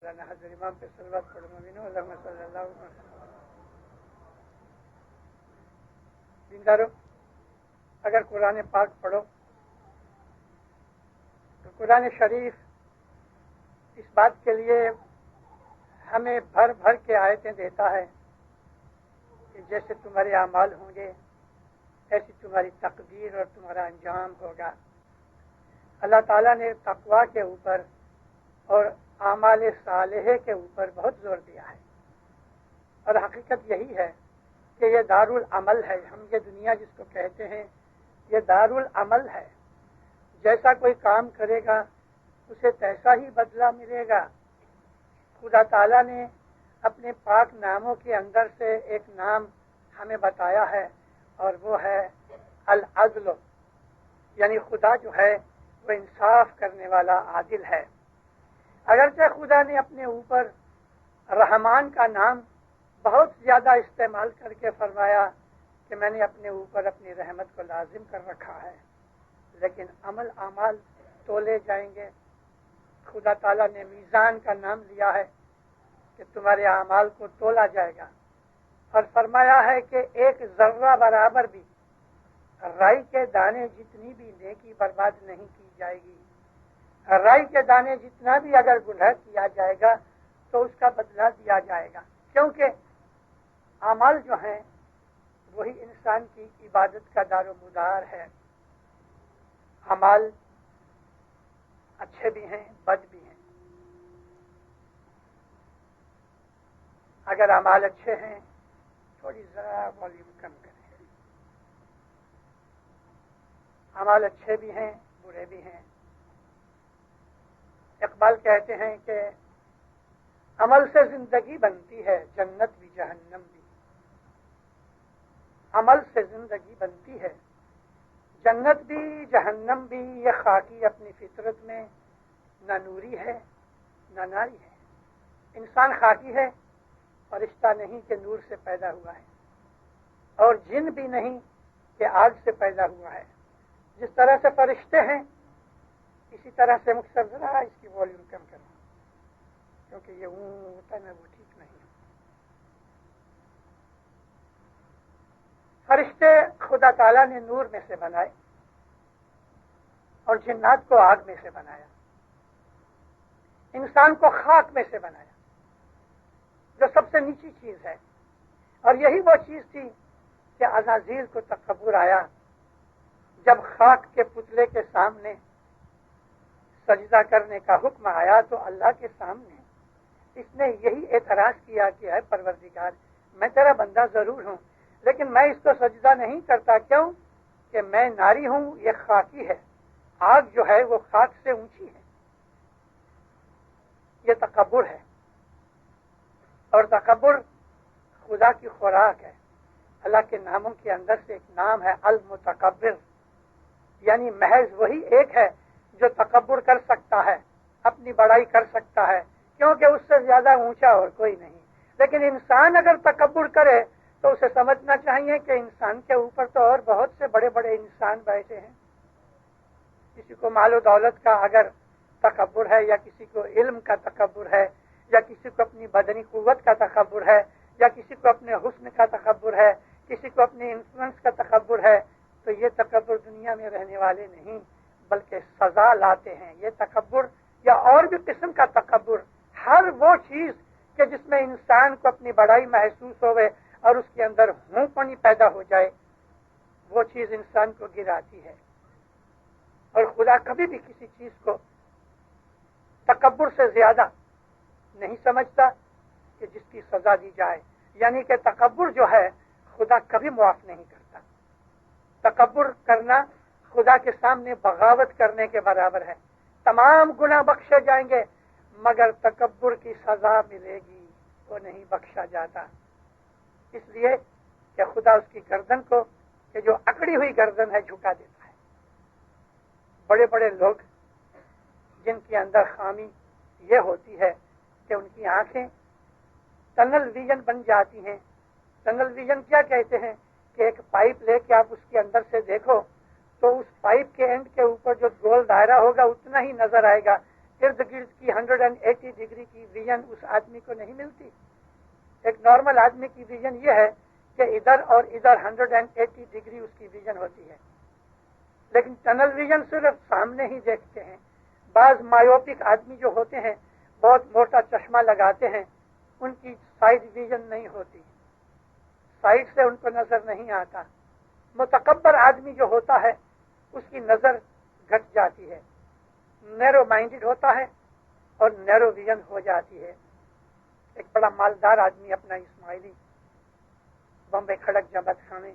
حضر امام پہ صلوات پڑھو مومنو اللہم صلی اللہ علیہ وسلم. دیندارو، اگر قرآن پاک پڑھو تو قرآن شریف اس بات کے لیے ہمیں بھر بھر کے آیتیں دیتا ہے کہ جیسے تمہارے اعمال ہوں گے ایسی تمہاری تقدیر اور تمہارا انجام ہوگا. اللہ تعالیٰ نے تقویٰ کے اوپر اور اعمال صالحہ کے اوپر بہت زور دیا ہے، اور حقیقت یہی ہے کہ یہ دارالعمل ہے. ہم یہ دنیا جس کو کہتے ہیں یہ دارالعمل ہے. جیسا کوئی کام کرے گا اسے تیسا ہی بدلہ ملے گا. خدا تعالیٰ نے اپنے پاک ناموں کے اندر سے ایک نام ہمیں بتایا ہے اور وہ ہے العدل، یعنی خدا جو ہے وہ انصاف کرنے والا عادل ہے. اگرچہ خدا نے اپنے اوپر رحمان کا نام بہت زیادہ استعمال کر کے فرمایا کہ میں نے اپنے اوپر اپنی رحمت کو لازم کر رکھا ہے، لیکن عمل اعمال تولے جائیں گے. خدا تعالیٰ نے میزان کا نام لیا ہے کہ تمہارے اعمال کو تولا جائے گا، اور فرمایا ہے کہ ایک ذرہ برابر بھی رائی کے دانے جتنی بھی نیکی برباد نہیں کی جائے گی. رائی کے دانے جتنا بھی اگر گناہ کیا جائے گا تو اس کا بدلہ دیا جائے گا، کیونکہ اعمال جو ہیں وہی انسان کی عبادت کا دار و مدار ہے. اعمال اچھے بھی ہیں بد بھی ہیں. اگر اعمال اچھے ہیں تھوڑی ذرا والیوم کم کریں. اعمال اچھے بھی ہیں برے بھی ہیں. اقبال کہتے ہیں کہ عمل سے زندگی بنتی ہے جنت بھی جہنم بھی. عمل سے زندگی بنتی ہے جنت بھی جہنم بھی. یہ خاکی اپنی فطرت میں نہ نوری ہے نہ ناری ہے. انسان خاکی ہے، فرشتہ نہیں کہ نور سے پیدا ہوا ہے، اور جن بھی نہیں کہ آگ سے پیدا ہوا ہے. جس طرح سے فرشتے ہیں اسی طرح سے مختصر ذرا اس کی والیوم کم کرنا کیونکہ یہ ہوتا ہے وہ ٹھیک نہیں. فرشتے خدا تعالیٰ نے نور میں سے بنائے اور جنات کو آگ میں سے بنایا. انسان کو خاک میں سے بنایا جو سب سے نیچی چیز ہے. اور یہی وہ چیز تھی کہ عزازیل کو تکبر آیا جب خاک کے پتلے کے سامنے سجدہ کرنے کا حکم آیا تو اللہ کے سامنے اس نے یہی اعتراض کیا کہ اے پروردگار میں تیرا بندہ ضرور ہوں لیکن میں اس کو سجدہ نہیں کرتا. کیوں کہ میں ناری ہوں، یہ خاکی ہے. آگ جو ہے وہ خاک سے اونچی ہے. یہ تکبر ہے، اور تکبر خدا کی خوراک ہے. اللہ کے ناموں کے اندر سے ایک نام ہے المتکبر، یعنی محض وہی ایک ہے جو تکبر کر سکتا ہے، اپنی بڑائی کر سکتا ہے، کیونکہ اس سے زیادہ اونچا اور کوئی نہیں. لیکن انسان اگر تکبر کرے تو اسے سمجھنا چاہیے کہ انسان کے اوپر تو اور بہت سے بڑے بڑے انسان بیٹھے ہیں. کسی کو مال و دولت کا اگر تکبر ہے، یا کسی کو علم کا تکبر ہے، یا کسی کو اپنی بدنی قوت کا تکبر ہے، یا کسی کو اپنے حسن کا تکبر ہے، کسی کو اپنے انفلوئنس کا تکبر ہے، تو یہ تکبر دنیا میں رہنے والے نہیں بلکہ سزا لاتے ہیں. یہ تکبر یا اور بھی قسم کا تکبر، ہر وہ چیز کہ جس میں انسان کو اپنی بڑائی محسوس ہوئے اور اس کے اندر ہوں پنی پیدا ہو جائے، وہ چیز انسان کو گراتی ہے. اور خدا کبھی بھی کسی چیز کو تکبر سے زیادہ نہیں سمجھتا کہ جس کی سزا دی جائے. یعنی کہ تکبر جو ہے خدا کبھی معاف نہیں کرتا. تکبر کرنا خدا کے سامنے بغاوت کرنے کے برابر ہے. تمام گناہ بخشے جائیں گے مگر تکبر کی سزا ملے گی، وہ نہیں بخشا جاتا. اس لیے کہ خدا اس کی گردن کو کہ جو اکڑی ہوئی گردن ہے جھکا دیتا ہے. بڑے بڑے لوگ جن کے اندر خامی یہ ہوتی ہے کہ ان کی آنکھیں ٹنل ویژن بن جاتی ہیں. ٹنل ویژن کیا کہتے ہیں کہ ایک پائپ لے کے آپ اس کے اندر سے دیکھو تو اس پائپ کے اینڈ کے اوپر جو گول دائرہ ہوگا اتنا ہی نظر آئے گا، ارد گرد کی 180 ڈگری کی ویژن اس آدمی کو نہیں ملتی. ایک نارمل آدمی کی ویژن یہ ہے کہ ادھر اور ادھر 180 ڈگری اس کی ویژن ہوتی ہے. لیکن ٹنل ویژن صرف سامنے ہی دیکھتے ہیں. بعض مایوپک آدمی جو ہوتے ہیں بہت موٹا چشمہ لگاتے ہیں, ان کی سائڈ ویژن نہیں ہوتی, سائڈ سے ان کو نظر نہیں آتا. متکبر آدمی جو ہوتا ہے اس کی نظر گھٹ جاتی ہے, نیرو مائنڈڈ ہوتا ہے اور نیرو ویژن ہو جاتی ہے. ایک بڑا مالدار آدمی اپنا اسماعیلی بمبے کھڑک جماعت خانے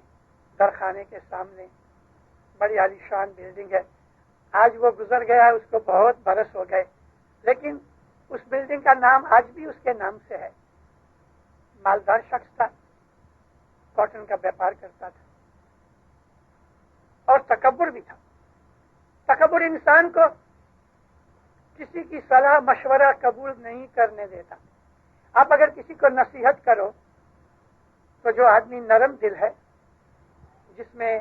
درخانے کے سامنے بڑی عالیشان بلڈنگ ہے. آج وہ گزر گیا ہے, اس کو بہت برس ہو گئے, لیکن اس بلڈنگ کا نام آج بھی اس کے نام سے ہے. مالدار شخص تھا, کاٹن کا بیپار کرتا تھا اور تکبر بھی تھا. تکبر انسان کو کسی کی صلاح مشورہ قبول نہیں کرنے دیتا. آپ اگر کسی کو نصیحت کرو تو جو آدمی نرم دل ہے, جس میں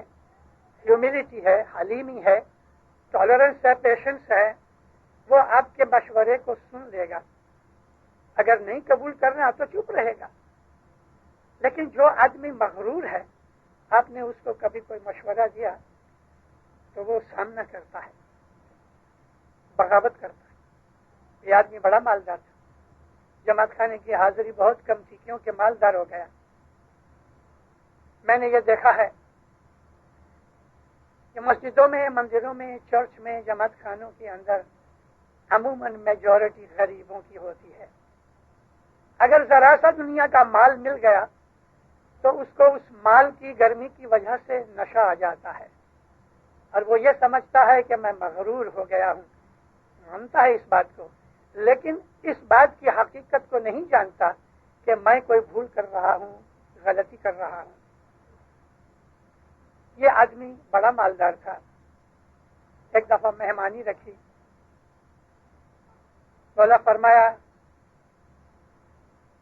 ہیوملٹی ہے, حلیمی ہے, ٹالرنس ہے, پیشنس ہے, وہ آپ کے مشورے کو سن لے گا. اگر نہیں قبول کرنا تو چپ رہے گا. لیکن جو آدمی مغرور ہے, آپ نے اس کو کبھی کوئی مشورہ دیا تو وہ سامنا کرتا ہے, بغاوت کرتا ہے. یہ آدمی بڑا مالدار تھا, جماعت خانے کی حاضری بہت کم تھی کیونکہ مالدار ہو گیا. میں نے یہ دیکھا ہے کہ مسجدوں میں, مندروں میں, چرچ میں, جماعت خانوں کے اندر عموماً میجورٹی غریبوں کی ہوتی ہے. اگر ذرا سا دنیا کا مال مل گیا تو اس کو اس مال کی گرمی کی وجہ سے نشہ آ جاتا ہے اور وہ یہ سمجھتا ہے کہ میں مغرور ہو گیا ہوں. مانتا ہے اس بات کو, لیکن اس بات کی حقیقت کو نہیں جانتا کہ میں کوئی بھول کر رہا ہوں, غلطی کر رہا ہوں. یہ آدمی بڑا مالدار تھا. ایک دفعہ مہمانی رکھی, مولا فرمایا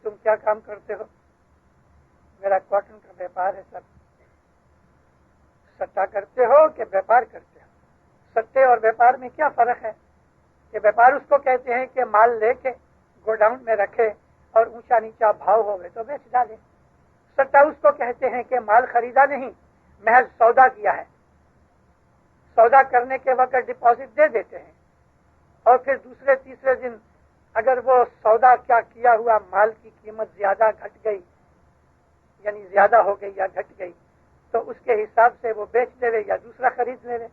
تم کیا کام کرتے ہو؟ میرا کاٹن کا بیپار ہے سر. سٹا کرتے ہو کہ بیپار کرتے ہو؟ سٹے اور بیپار میں کیا فرق ہے کہ بیپار اس کو کہتے ہیں کہ مال لے کے گوڈاؤن میں رکھے اور اونچا نیچا بھاؤ ہوئے تو بیچ ڈالے. سٹا اس کو کہتے ہیں کہ مال خریدا نہیں, محض سودا کیا ہے. سودا کرنے کے وقت ڈپازٹ دے دیتے ہیں اور پھر دوسرے تیسرے دن اگر وہ سودا کیا ہوا مال کی قیمت زیادہ گھٹ گئی, یعنی زیادہ ہو گئی یا گھٹ گئی, تو اس کے حساب سے وہ بیچ لے رہے یا دوسرا خرید لے رہے.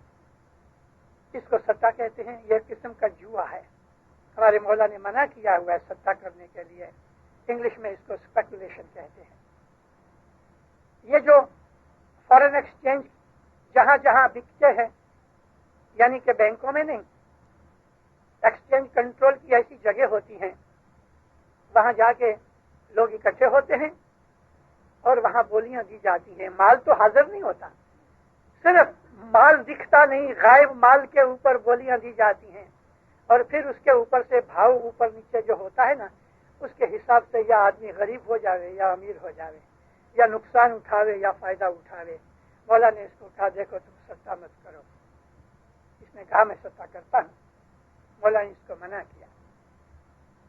اس کو سٹا کہتے ہیں. یہ قسم کا جوا ہے. ہمارے مولا نے منع کیا ہوا ہے سٹا کرنے کے لیے. انگلش میں اس کو اسپیکولیشن کہتے ہیں. یہ جو فارن ایکسچینج جہاں جہاں بکتے ہیں, یعنی کہ بینکوں میں نہیں, ایکسچینج کنٹرول کی ایسی جگہ ہوتی ہیں, وہاں جا کے لوگ اکٹھے ہوتے ہیں اور وہاں بولیاں دی جاتی ہیں. مال تو حاضر نہیں ہوتا, صرف مال دکھتا نہیں, غائب مال کے اوپر بولیاں دی جاتی ہیں اور پھر اس کے اوپر سے بھاؤ اوپر نیچے جو ہوتا ہے نا, اس کے حساب سے یا آدمی غریب ہو جاوے یا امیر ہو جاوے, یا نقصان اٹھاوے یا فائدہ اٹھاوے. مولا نے اس کو کہا دیکھو تم سٹا مت کرو. اس نے کہا میں سٹا کرتا ہوں. مولا نے اس کو منع کیا.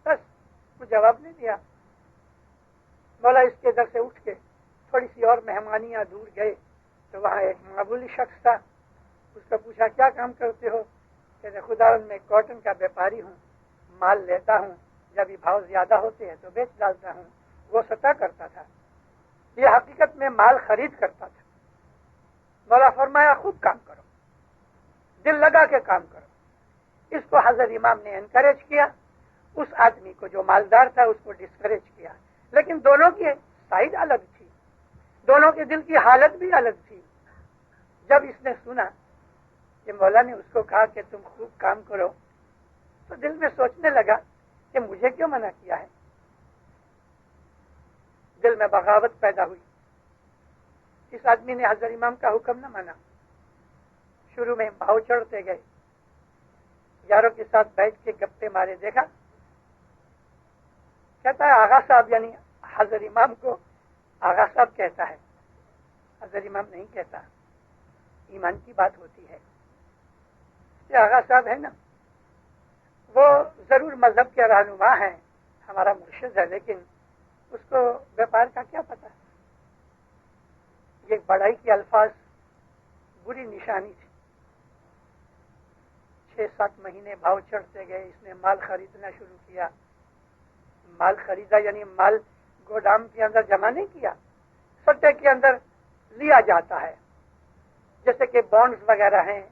بس وہ جواب نہیں دیا. مولا اس کے در سے اٹھ کے تھوڑی سی اور مہمانیاں دور گئے تو وہاں ایک معمولی شخص تھا. اس کو پوچھا کیا کام کرتے ہو؟ کہ خداوند میں کاٹن کا بیپاری ہوں, مال لیتا ہوں, جب یہ بھاؤ زیادہ ہوتے ہیں تو بیچ ڈالتا ہوں. وہ سٹا کرتا تھا, یہ حقیقت میں مال خرید کرتا تھا. مولا فرمایا خوب کام کرو, دل لگا کے کام کرو. اس کو حضرت امام نے انکریج کیا. اس آدمی کو جو مالدار تھا اس کو ڈسکریج کیا. لیکن دونوں کی سائڈ الگ تھی, دونوں کے دل کی حالت بھی الگ تھی. جب اس نے سنا کہ مولا نے اس کو کہا کہ تم خوب کام کرو, تو دل میں سوچنے لگا کہ مجھے کیوں منع کیا ہے. دل میں بغاوت پیدا ہوئی. اس آدمی نے حضرت امام کا حکم نہ مانا. شروع میں بھاؤ چڑھتے گئے, یاروں کے ساتھ بیٹھ کے گپے مارے. دیکھا کہتا ہے آغا صاحب, یعنی حضرت امام کو آغا صاحب کہتا ہے, حضرت امام نہیں کہتا. ایمان کی بات ہوتی ہے. یہ آغا صاحب ہے نا, وہ ضرور مذہب کے رہنما ہیں، ہمارا مرشد ہے، لیکن اس کو ویپار کا کیا پتا ہے؟ یہ بڑائی کے الفاظ بری نشانی تھی۔ 6-7 مہینے بھاؤ چڑھتے گئے، اس نے مال خریدنا شروع کیا۔ مال خریدا یعنی مال گودام کے اندر جمع نہیں کیا، سٹے کے اندر لیا جاتا ہے، جیسے کہ بانڈز وغیرہ ہیں،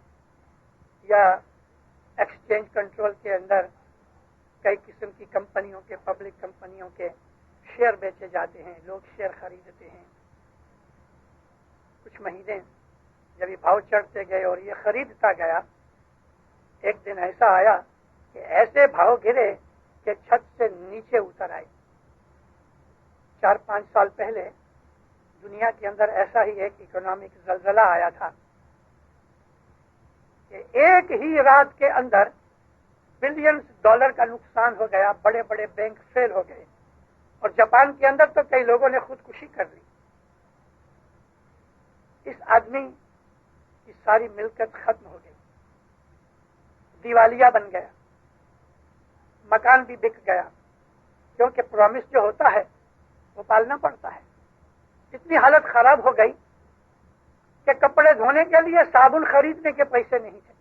یا ایکسچینج کنٹرول کے اندر کئی قسم کی کمپنیوں کے، پبلک کمپنیوں کے شیئر بیچے جاتے ہیں، لوگ شیئر خریدتے ہیں۔ کچھ مہینے جب یہ بھاؤ چڑھتے گئے اور یہ خریدتا گیا، ایک دن ایسا آیا کہ ایسے بھاؤ گرے کہ چھت سے نیچے اتر آئے۔ 4-5 سال پہلے دنیا کے اندر ایسا ہی ایک اکنامک زلزلہ آیا تھا کہ ایک ہی رات کے اندر بلینز ڈالر کا نقصان ہو گیا، بڑے بڑے بینک فیل ہو گئے، اور جاپان کے اندر تو کئی لوگوں نے خودکشی کر لی۔ اس آدمی کی ساری ملکت ختم ہو گئی، دیوالیہ بن گیا، مکان بھی بک گیا، کیونکہ پرومس جو ہوتا ہے وہ پالنا پڑتا ہے۔ اتنی حالت خراب ہو گئی کہ کپڑے دھونے کے لیے صابن خریدنے کے پیسے نہیں تھے۔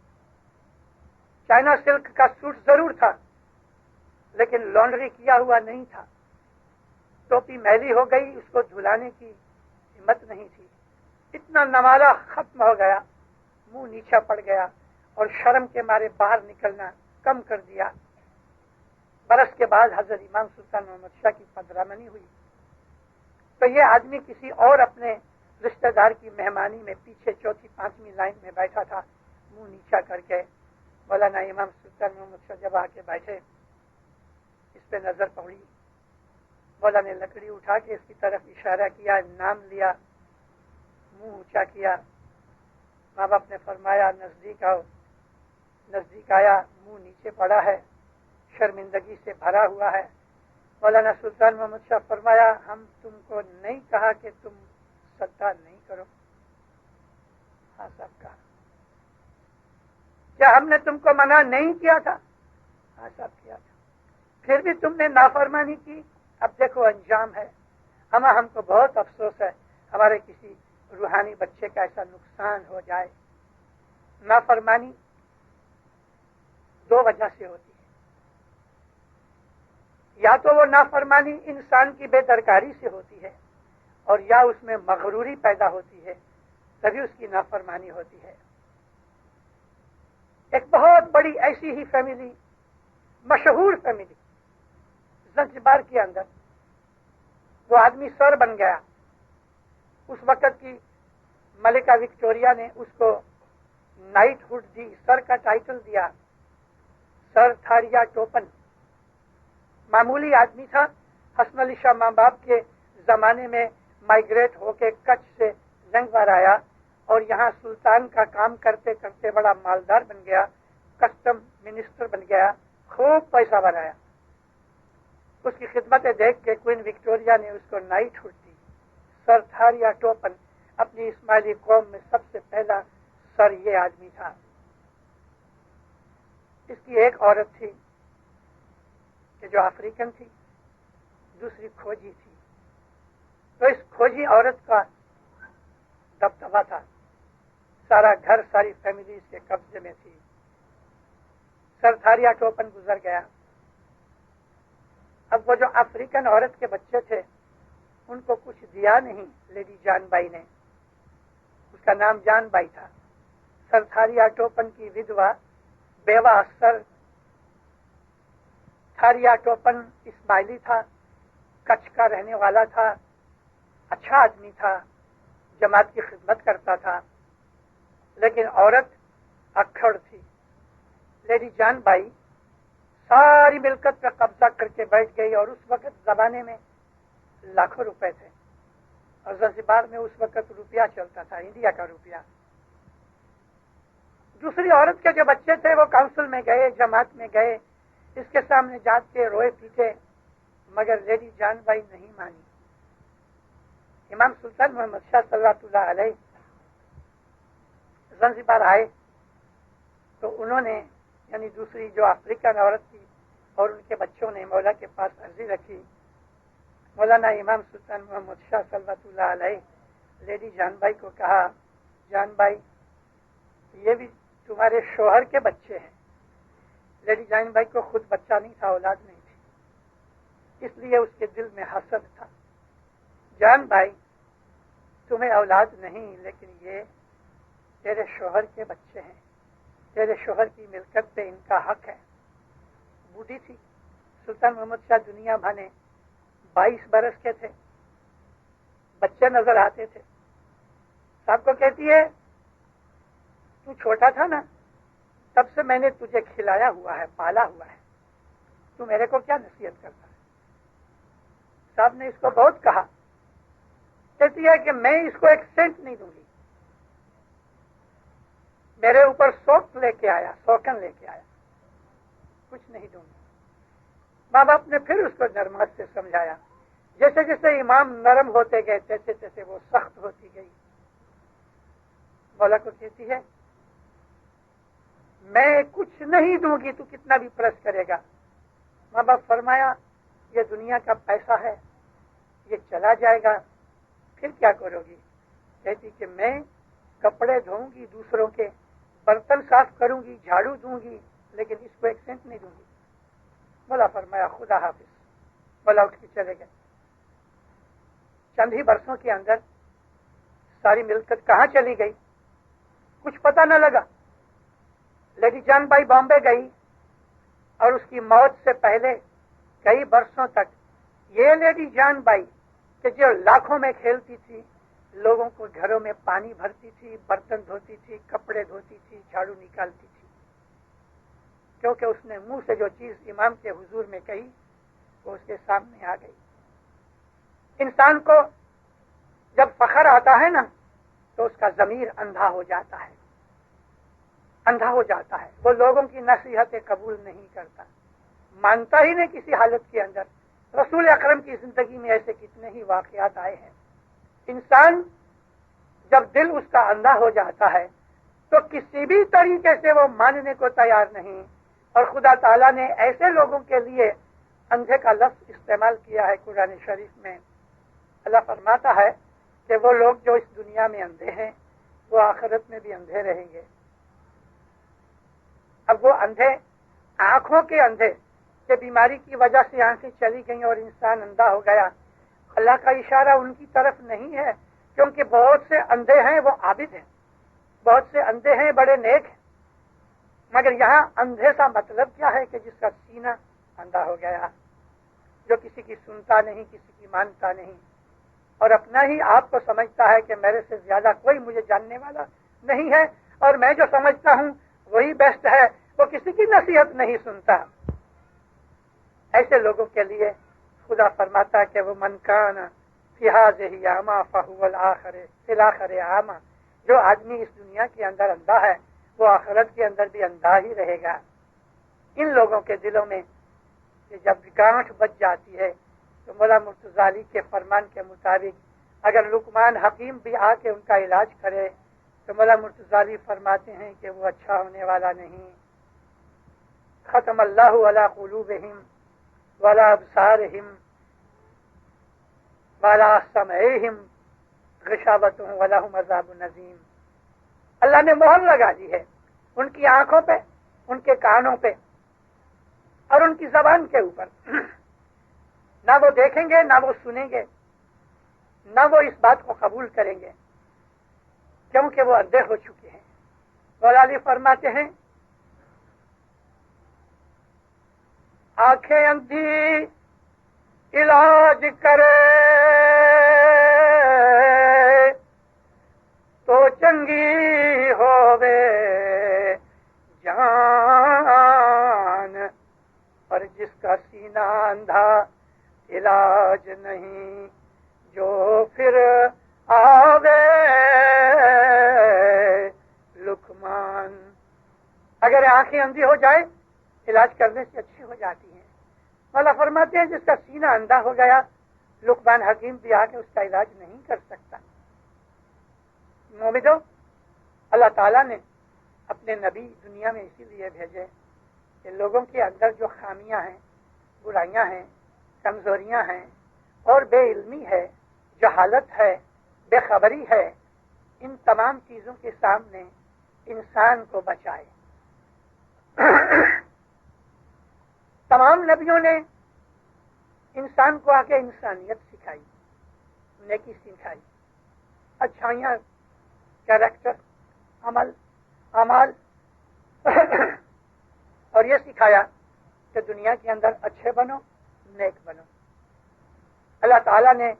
چائنا سلک کا سوٹ ضرور تھا، لیکن لانڈری کیا ہوا نہیں تھا۔ ٹوپی میلی ہو گئی، اس کو دھلانے کی ہمت نہیں تھی۔ اتنا نوالا ختم ہو گیا، منہ نیچا پڑ گیا، اور شرم کے مارے باہر نکلنا کم کر دیا۔ برس کے بعد حضرت امام سلطان محمد شاہ کی 15 منی ہوئی، تو یہ آدمی کسی اور اپنے رشتہ دار کی مہمانی میں پیچھے 4-5 لائن میں بیٹھا تھا، منہ نیچا کر کے۔ مولانا امام سلطان محمد شاہ جب آ کے بیٹھے، اس پہ نظر پڑی، مولانا نے لکڑی اٹھا کے اس کی طرف اشارہ کیا، نام لیا، منہ اونچا کیا۔ ماں باپ نے فرمایا نزدیک آؤ۔ نزدیک آیا، منہ نیچے پڑا ہے، شرمندگی سے بھرا ہوا ہے۔ مولانا سلطان محمد شاہ فرمایا ہم تم کو نہیں کہا کہ تم سجدہ نہیں کرو؟ ہاں صاحب کہا۔ کیا ہم نے تم کو منع نہیں کیا تھا؟ ہاں صاحب کیا تھا۔ پھر بھی تم نے نافرمانی کی، اب دیکھو انجام ہے۔ ہم کو بہت افسوس ہے، ہمارے کسی روحانی بچے کا ایسا نقصان ہو جائے۔ نافرمانی 2 وجہ سے ہوتی ہے، یا تو وہ نافرمانی انسان کی بے درکاری سے ہوتی ہے، اور یا اس میں مغروری پیدا ہوتی ہے، تبھی اس کی نافرمانی ہوتی ہے۔ ایک بہت بڑی ایسی ہی فیملی، مشہور فیملی زنجبار کے اندر، وہ آدمی سر بن گیا۔ اس وقت کی ملکہ وکٹوریا نے اس کو نائٹ ہوڈ دی، سر کا ٹائٹل دیا، سر تھاریا ٹوپن۔ معمولی آدمی تھا، حسن علی شاہ ماں باپ کے زمانے میں مائگریٹ ہو کے کچھ سے زنگبار آیا، اور یہاں سلطان کا کام کرتے کرتے بڑا مالدار بن گیا، کسٹم منسٹر بن گیا، خوب پیسہ بنایا۔ اس کی خدمتیں دیکھ کے کوئین وکٹوریا نے اس کو نائٹ ہوڈ دی، سر تھاریا ٹوپن۔ اپنی اسماعیلی قوم میں سب سے پہلا سر یہ آدمی تھا۔ اس کی ایک عورت تھی کہ جو افریقن تھی، دوسری کھوجی تھی۔ تو اس کھوجی عورت کا دبدبہ تھا، سارا گھر، ساری فیملی اس کے قبضے میں تھی۔ سر تھاریا ٹوپن گزر گیا۔ اب وہ جو افریقن عورت کے بچے تھے ان کو کچھ دیا نہیں لیڈی جان بائی نے، اس کا نام جان بائی تھا۔ سر تھاریا ٹوپن کی ودوا بیوہ سر تھاریا ٹوپن اسماعیلی تھا، کچھ کا رہنے والا تھا، اچھا آدمی تھا، جماعت کی خدمت کرتا تھا، لیکن عورت اکھڑ تھی۔ لیڈی جان بائی ساری ملکت پہ قبضہ کر کے بیٹھ گئی، اور اس وقت زمانے میں لاکھوں روپے تھے، اور زنجبار میں اس وقت روپیہ چلتا تھا، انڈیا کا روپیہ۔ دوسری عورت کے جو بچے تھے وہ کاؤنسل میں گئے، جماعت میں گئے، اس کے سامنے جات کے روئے پیٹے، مگر لیڈی جان بائی نہیں مانی۔ امام سلطان محمد شاہ صلی اللہ علیہ زنجبار آئے تو انہوں نے یعنی دوسری جو افریقن عورت تھی اور ان کے بچوں نے مولا کے پاس عرضی رکھی. مولانا امام سلطان محمد شاہ صلوات اللہ علیہ لیڈی جان بائی کو کہا, جان بائی یہ بھی تمہارے شوہر کے بچے ہیں. لیڈی جان بائی کو خود بچہ نہیں تھا, اولاد نہیں تھی, اس لیے اس کے دل میں حسد تھا. جان بھائی تمہیں اولاد نہیں, لیکن یہ تیرے شوہر کے بچے ہیں, تیرے شوہر کی ملکت پہ ان کا حق ہے. بوڑھی تھی, سلطان محمد شاہ دنیا بھانے 22 برس کے تھے, بچے نظر آتے تھے. صاحب کو کہتی ہے تو چھوٹا تھا نا, تب سے میں نے تجھے کھلایا ہوا ہے, پالا ہوا ہے, تو میرے کو کیا نصیحت کرتا ہے. صاحب نے اس کو بہت کہا, کہتی ہے کہ میں اس کو ایک سینٹ نہیں دوں گی. میرے اوپر سوکن لے کے آیا, کچھ نہیں دوں گی. ماں باپ نے پھر اس کو نرمت سے سمجھایا. جیسے جیسے امام نرم ہوتے گئے تیسے تیسے وہ سخت ہوتی گئی. مولا کو کہتی ہے میں کچھ نہیں دوں گی, تو کتنا بھی پرس کرے گا. ماں باپ فرمایا یہ دنیا کا پیسہ ہے, یہ چلا جائے گا, پھر کیا کرو گی. کہتی کہ میں کپڑے دھوؤں گی دوسروں کے, برتن صاف کروں گی, جھاڑو دوں گی, لیکن اس کو ایک سینٹ نہیں دوں گی. مولا فرمایا خدا حافظ. مولا اٹھ کے چلے گئے. چند ہی برسوں کے اندر ساری ملکت کہاں چلی گئی کچھ پتہ نہ لگا. لیڈی جان بائی بامبے گئی اور اس کی موت سے پہلے کئی برسوں تک یہ لیڈی جان بائی کہ جو لاکھوں میں کھیلتی تھی, لوگوں کو گھروں میں پانی بھرتی تھی, برتن دھوتی تھی, کپڑے دھوتی تھی, جھاڑو نکالتی تھی, کیونکہ اس نے منہ سے جو چیز امام کے حضور میں کہی وہ اس کے سامنے آ گئی. انسان کو جب فخر آتا ہے نا تو اس کا ضمیر اندھا ہو جاتا ہے, وہ لوگوں کی نصیحتیں قبول نہیں کرتا, مانتا ہی نہیں کسی حالت کے اندر. رسول اکرم کی زندگی میں ایسے کتنے ہی واقعات آئے ہیں. انسان جب دل اس کا اندھا ہو جاتا ہے تو کسی بھی طریقے سے وہ ماننے کو تیار نہیں. اور خدا تعالیٰ نے ایسے لوگوں کے لیے اندھے کا لفظ استعمال کیا ہے قرآن شریف میں. اللہ فرماتا ہے کہ وہ لوگ جو اس دنیا میں اندھے ہیں وہ آخرت میں بھی اندھے رہیں گے. اب وہ اندھے, آنکھوں کے اندھے کہ بیماری کی وجہ سے آنکھیں چلی گئیں اور انسان اندھا ہو گیا, اللہ کا اشارہ ان کی طرف نہیں ہے, کیونکہ بہت سے اندھے ہیں وہ عابد ہیں, بہت سے اندھے ہیں بڑے نیک ہیں. مگر یہاں اندھے کا مطلب کیا ہے کہ جس کا سینہ اندھا ہو گیا, جو کسی کی سنتا نہیں, کسی کی مانتا نہیں, اور اپنا ہی آپ کو سمجھتا ہے کہ میرے سے زیادہ کوئی مجھے جاننے والا نہیں ہے, اور میں جو سمجھتا ہوں وہی بیسٹ ہے, وہ کسی کی نصیحت نہیں سنتا. ایسے لوگوں کے لیے خدا فرماتا ہے کہ وہ من کان فی ہذہ اعمی فہو فی الآخرۃ اعمی, جو آدمی اس دنیا کے اندر اندھا ہے وہ آخرت کے اندر بھی اندھا ہی رہے گا. ان لوگوں کے دلوں میں کہ جب گانٹھ بچ جاتی ہے تو مولا مرتضی علی کے فرمان کے مطابق اگر لقمان حکیم بھی آ کے ان کا علاج کرے تو مولا مرتضی علی فرماتے ہیں کہ وہ اچھا ہونے والا نہیں. ختم اللہ علی قلوبہم ولا ابصارہم ولا سمعہم غشاوۃ ولہم عذاب عظیم. اللہ نے مہر لگا دی ہے ان کی آنکھوں پہ, ان کے کانوں پہ اور ان کی زبان کے اوپر. نہ وہ دیکھیں گے, نہ وہ سنیں گے, نہ وہ اس بات کو قبول کریں گے, کیونکہ وہ اندھے ہو چکے ہیں. مولا علی فرماتے ہیں آنکھیں اندھی علاج کرے تو چنگی ہووے جان, اور جس کا سینہ اندھا علاج نہیں جو پھر آوے لقمان. اگر آنکھیں اندھی ہو جائے علاج کرنے سے اچھی ہو جاتی ہیں. مولا فرماتے ہیں جس کا سینہ اندھا ہو گیا لقمان حکیم بھی آ کے اس کا علاج نہیں کر سکتا. مومنو, اللہ تعالیٰ نے اپنے نبی دنیا میں اسی لیے بھیجے کہ لوگوں کے اندر جو خامیاں ہیں، برائیاں ہیں، کمزوریاں ہیں اور بے علمی ہے، جہالت ہے، بے خبری ہے، ان تمام چیزوں کے سامنے انسان کو بچائے۔ تمام نبیوں نے انسان کو آگے انسانیت سکھائی، نیکی سکھائی، اچھائیاں، کیریکٹر، عمل، اعمال اور یہ سکھایا کہ دنیا کے اندر اچھے بنو، نیک بنو۔ اللہ تعالیٰ نے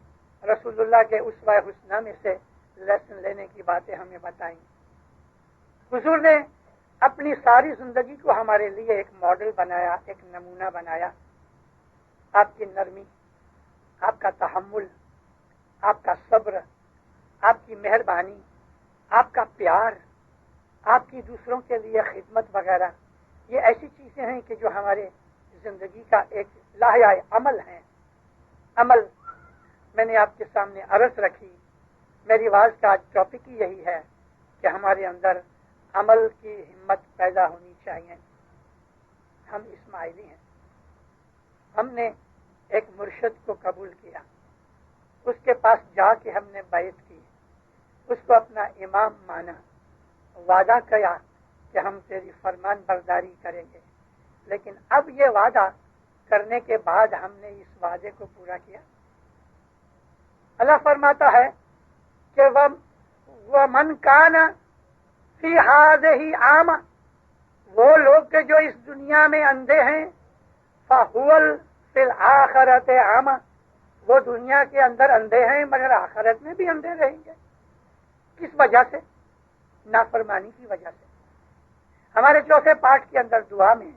رسول اللہ کے اسوہ حسنہ میں سے لیسن لینے کی باتیں ہمیں بتائیں۔ حضور نے اپنی ساری زندگی کو ہمارے لیے ایک ماڈل بنایا، ایک نمونہ بنایا۔ آپ کی نرمی، آپ کا تحمل، آپ کا صبر، آپ کی مہربانی، آپ کا پیار، آپ کی دوسروں کے لیے خدمت وغیرہ، یہ ایسی چیزیں ہیں کہ جو ہمارے زندگی کا ایک لاحیہ عمل ہے۔ عمل میں نے آپ کے سامنے عرض رکھی، میری آواز کا آج ٹاپک ہی یہی ہے کہ ہمارے اندر عمل کی ہمت پیدا ہونی چاہیے۔ ہم اسماعیلی ہیں، ہم نے ایک مرشد کو قبول کیا، اس کے پاس جا کے ہم نے بیعت کی، اس کو اپنا امام مانا، وعدہ کیا کہ ہم تیری فرمان برداری کریں گے، لیکن اب یہ وعدہ کرنے کے بعد ہم نے اس وعدے کو پورا کیا۔ اللہ فرماتا ہے کہ وَمَنْ كَانَ فِي هَٰذِهِ أَعْمَىٰ، وہ لوگ کہ جو اس دنیا میں اندھے ہیں، فَهُوَ فِي الْآخِرَةِ أَعْمَىٰ، وہ دنیا کے اندر اندھے ہیں مگر آخرت میں بھی اندھے رہیں گے۔ کس وجہ سے؟ نافرمانی کی وجہ سے۔ ہمارے چوتھے پاٹ کے اندر دعا میں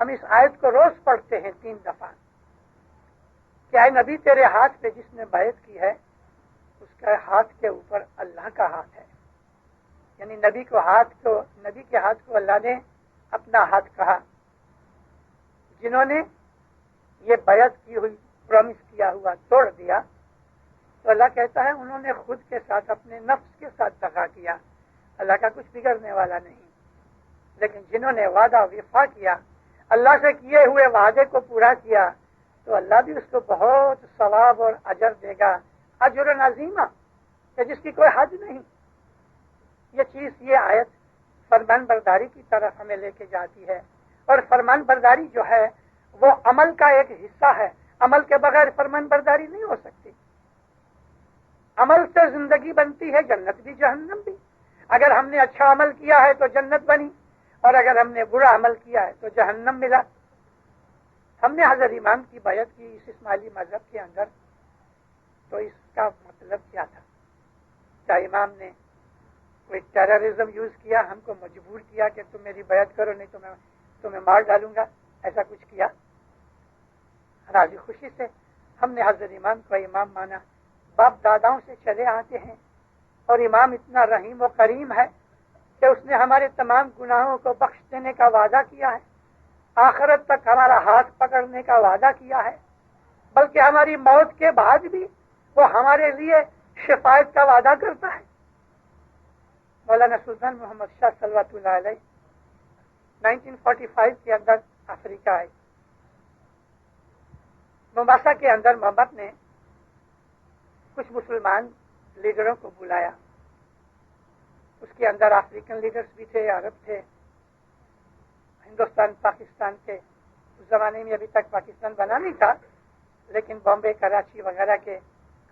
ہم اس آیت کو روز پڑھتے ہیں 3 دفعہ کہ اے نبی تیرے ہاتھ پہ جس نے بیعت کی ہے اس کے ہاتھ کے اوپر اللہ کا ہاتھ ہے، یعنی نبی کے ہاتھ کو اللہ نے اپنا ہاتھ کہا۔ جنہوں نے یہ بیعت کی ہوئی، پرومس کیا ہوا توڑ دیا تو اللہ کہتا ہے انہوں نے خود کے ساتھ، اپنے نفس کے ساتھ دغا کیا، اللہ کا کچھ بگڑنے والا نہیں۔ لیکن جنہوں نے وعدہ وفا کیا، اللہ سے کیے ہوئے وعدے کو پورا کیا، تو اللہ بھی اس کو بہت ثواب اور اجر دے گا، اجر عظیمہ کہ جس کی کوئی حد نہیں۔ یہ آیت فرمان برداری کی طرف ہمیں لے کے جاتی ہے، اور فرمان برداری جو ہے وہ عمل کا ایک حصہ ہے۔ عمل کے بغیر فرمان برداری نہیں ہو سکتی۔ عمل سے زندگی بنتی ہے، جنت بھی جہنم بھی۔ اگر ہم نے اچھا عمل کیا ہے تو جنت بنی، اور اگر ہم نے برا عمل کیا ہے تو جہنم ملا۔ ہم نے حضرت امام کی بیعت کی اس اسماعیلی مذہب کے اندر، تو اس کا مطلب کیا تھا؟ کیا امام نے کوئی ٹیررزم یوز کیا، ہم کو مجبور کیا کہ تم میری بیعت کرو نہیں تو میں تمہیں مار ڈالوں گا؟ ایسا کچھ کیا؟ راضی خوشی سے ہم نے حضرت امام کو امام مانا، باپ داداؤں سے چلے آتے ہیں، اور امام اتنا رحیم و کریم ہے کہ اس نے ہمارے تمام گناہوں کو بخش دینے کا وعدہ کیا ہے، آخرت تک ہمارا ہاتھ پکڑنے کا وعدہ کیا ہے، بلکہ ہماری موت کے بعد بھی وہ ہمارے لیے شفاعت کا وعدہ کرتا ہے۔ مولانا سلطان محمد شاہ صلوات اللہ علیہ 1945 کے اندر افریقہ آئے۔ مومباسا کے اندر محمد نے کچھ مسلمان لیڈروں کو بلایا، اس کے اندر افریقن لیڈرز بھی تھے، عرب تھے، ہندوستان پاکستان کے، اس زمانے میں ابھی تک پاکستان بنا نہیں تھا، لیکن بامبے، کراچی وغیرہ کے،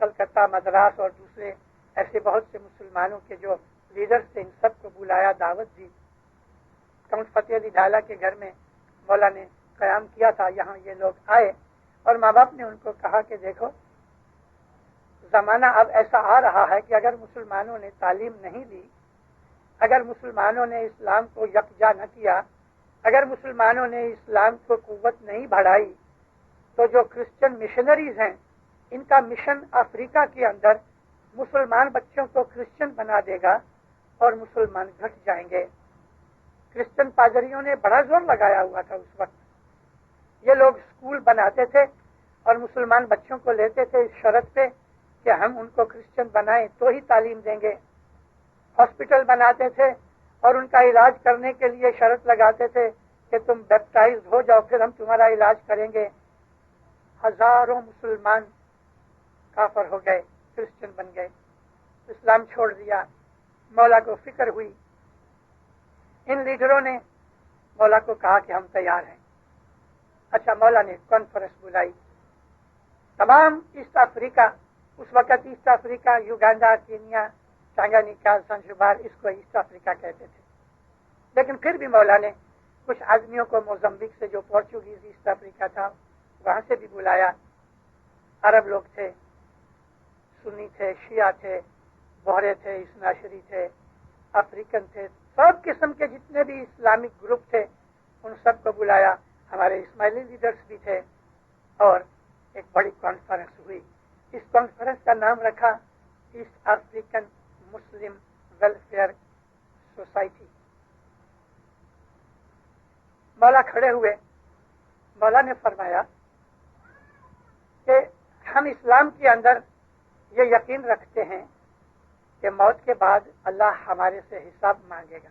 کلکتہ، مدراس اور دوسرے ایسے بہت سے مسلمانوں کے جو لیڈرز تھے، ان سب کو بلایا، دعوت دی۔ کاؤنٹ فتح علی ڈھالا کے گھر میں مولا نے قیام کیا تھا، یہاں یہ لوگ آئے اور ماں باپ نے ان کو کہا کہ دیکھو زمانہ اب ایسا آ رہا ہے کہ اگر مسلمانوں نے تعلیم نہیں دی، اگر مسلمانوں نے اسلام کو یکجا نہ کیا، اگر مسلمانوں نے اسلام کو قوت نہیں بڑھائی، تو جو کرسچن مشنریز ہیں ان کا مشن افریقہ کے اندر مسلمان بچوں کو کرسچن بنا دے گا اور مسلمان گھٹ جائیں گے۔ کرسچن پادریوں نے بڑا زور لگایا ہوا تھا اس وقت۔ یہ لوگ اسکول بناتے تھے اور مسلمان بچوں کو لیتے تھے اس شرط پہ کہ ہم ان کو کرسچن بنائیں تو ہی تعلیم دیں گے۔ ہاسپٹل بناتے تھے اور ان کا علاج کرنے کے لیے شرط لگاتے تھے کہ تم بیپٹائزڈ ہو جاؤ پھر ہم تمہارا علاج کریں گے. ہزاروں مسلمان کافر ہو گئے، کرسچن بن گئے، اسلام چھوڑ دیا. مولا کو فکر ہوئی. ان لیڈروں نے مولا کو کہا کہ ہم تیار ہیں. اچھا، مولا نے کانفرنس بلائی. تمام ایسٹ افریقہ، اس وقت east Africa, Uganda, Kenya, ٹانگانیکا، Zanzibar, اس کو ایسٹ افریقہ کہتے تھے. لیکن پھر بھی مولا نے کچھ آدمیوں کو موزمبیق سے، جو پورچوگیز ایسٹ افریقہ تھا، وہاں سے بھی بلایا. عرب لوگ تھے، سنی تھے، شیعہ تھے، بہرے تھے، اسناشری تھے، افریقن تھے، سب قسم کے جتنے بھی اسلامک گروپ تھے ان سب کو بلایا. ہمارے اسماعیلی لیڈرز بھی تھے اور ایک بڑی کانفرنس ہوئی. اس کانفرنس کا نام رکھا ایسٹ افریقن مسلم ویلفیئر سوسائٹی. مولا کھڑے ہوئے. مولا نے فرمایا کہ ہم اسلام کے اندر یہ یقین رکھتے ہیں کہ موت کے بعد اللہ ہمارے سے حساب مانگے گا.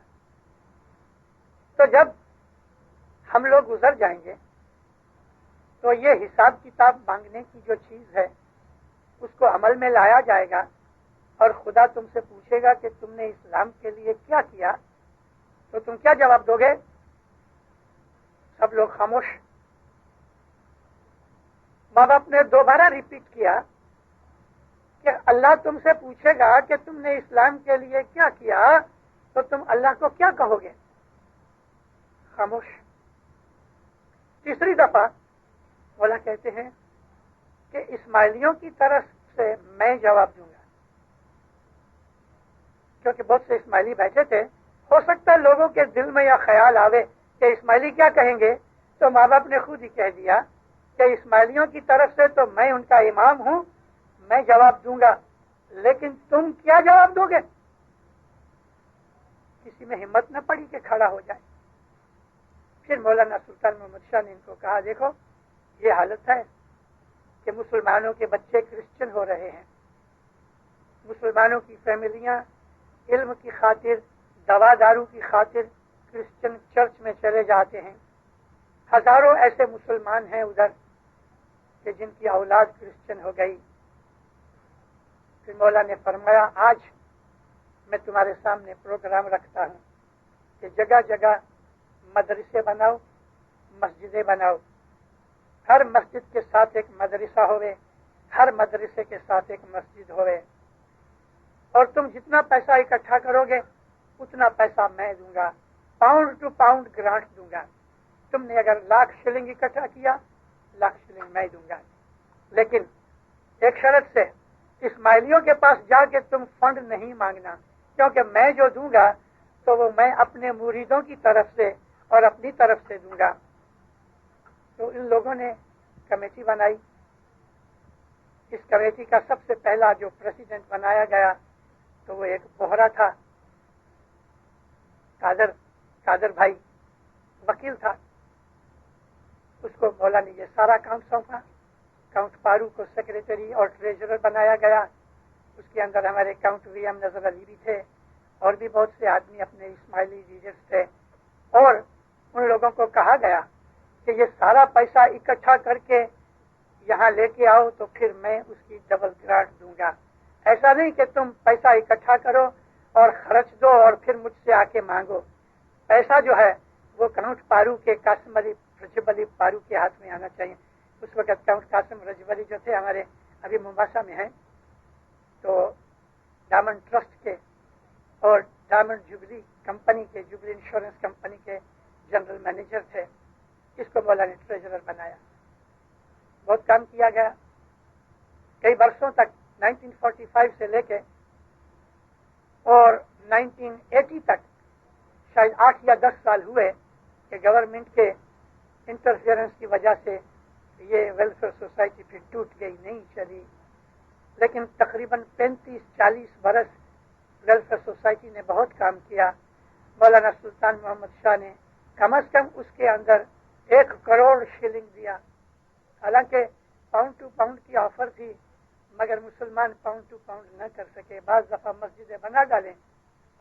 تو جب ہم لوگ گزر جائیں گے تو یہ حساب کتاب مانگنے کی جو چیز ہے اس کو عمل میں لایا جائے گا اور خدا تم سے پوچھے گا کہ تم نے اسلام کے لیے کیا کیا، تو تم کیا جواب دو گے؟ سب لوگ خاموش. ماں باپ نے دوبارہ ریپیٹ کیا کہ اللہ تم سے پوچھے گا کہ تم نے اسلام کے لیے کیا کیا، تو تم اللہ کو کیا کہو گے؟ خاموش. تیسری دفعہ مولا کہتے ہیں کہ اسماعیلیوں کی طرف سے میں جواب دوں گا، کیونکہ بہت سے اسماعیلی بیٹھے تھے. ہو سکتا ہے لوگوں کے دل میں یہ خیال آوے کہ اسماعیلی کیا کہیں گے، تو ماں باپ نے خود ہی کہہ دیا کہ اسماعیلیوں کی طرف سے تو میں ان کا امام ہوں، میں جواب دوں گا، لیکن تم کیا جواب دو گے؟ کسی میں ہمت نہ پڑی کہ کھڑا ہو جائے. پھر مولانا سلطان محمد شاہ نے ان کو کہا، دیکھو یہ حالت ہے کہ مسلمانوں کے بچے کرسچن ہو رہے ہیں، مسلمانوں کی فیملیاں علم کی خاطر، دوا دارو کی خاطر کرسچن چرچ میں چلے جاتے ہیں. ہزاروں ایسے مسلمان ہیں ادھر کہ جن کی اولاد کرسچن ہو گئی. پھر مولا نے فرمایا، آج میں تمہارے سامنے پروگرام رکھتا ہوں کہ جگہ جگہ مدرسے بناؤ، مسجدیں بناؤ. ہر مسجد کے ساتھ ایک مدرسہ ہوئے، ہر مدرسے کے ساتھ ایک مسجد ہوئے، اور تم جتنا پیسہ اکٹھا کرو گے اتنا پیسہ میں دوں گا، پاؤنڈ ٹو پاؤنڈ گرانٹ دوں گا. تم نے اگر 1,00,000 شلنگ اکٹھا کیا، 1,00,000 شلنگ میں دوں گا. لیکن ایک شرط سے، اسماعیلیوں کے پاس جا کے تم فنڈ نہیں مانگنا، کیونکہ میں جو دوں گا تو وہ میں اپنے مریدوں کی طرف سے اور اپنی طرف سے دوں گا. تو ان لوگوں نے کمیٹی بنائی. اس کمیٹی کا سب سے پہلا جو پریزیڈنٹ بنایا گیا تو وہ ایک بوہرا تھا، قادر بھائی وکیل تھا. اس کو مولا نے یہ سارا کام سونپا. کاؤنٹ پارو کو سیکریٹری اور ٹریجرر بنایا گیا. اس کے اندر ہمارے کاؤنٹ وی ایم نظر علی بھی تھے اور بھی بہت سے آدمی اپنے اسماعیلی لیڈرز تھے. اور ان لوگوں کو کہا گیا کہ یہ سارا پیسہ اکٹھا کر کے یہاں لے کے آؤ تو پھر میں اس کی ڈبل گرانٹ دوں گا. ایسا نہیں کہ تم پیسہ اکٹھا کرو اور خرچ دو اور پھر مجھ سے آ کے مانگو. پیسہ جو ہے وہ کاؤنٹ پارو کے قاسم علی رجب علی پارو کے ہاتھ میں آنا چاہیے. اس وقت کاؤنٹ قاسم رجب علی جو تھے ہمارے ابھی ممباسا میں ہیں، تو ڈائمنڈ ٹرسٹ کے اور ڈائمنڈ جوبلی کمپنی کے، جوبلی انشورنس کمپنی کے جنرل مینیجر تھے. اس کو مولا نے ٹریجرر بنایا. بہت کام کیا گیا کئی برسوں تک، 1945 سے لے کے اور 1980 تک شاید 8 یا 10 سال ہوئے کہ گورنمنٹ کے انٹرفیئرنس کی وجہ سے یہ ویلفیئر سوسائٹی پھر ٹوٹ گئی، نہیں چلی. لیکن تقریباً 35-40 برس ویلفیئر سوسائٹی نے بہت کام کیا. مولانا سلطان محمد شاہ نے کم از کم اس کے اندر 1 کروڑ شلنگ دیا. حالانکہ پاؤنڈ ٹو پاؤنڈ کی آفر تھی مگر مسلمان پاؤنڈ ٹو پاؤنڈ نہ کر سکے. بعض دفعہ مسجدیں بنا ڈالیں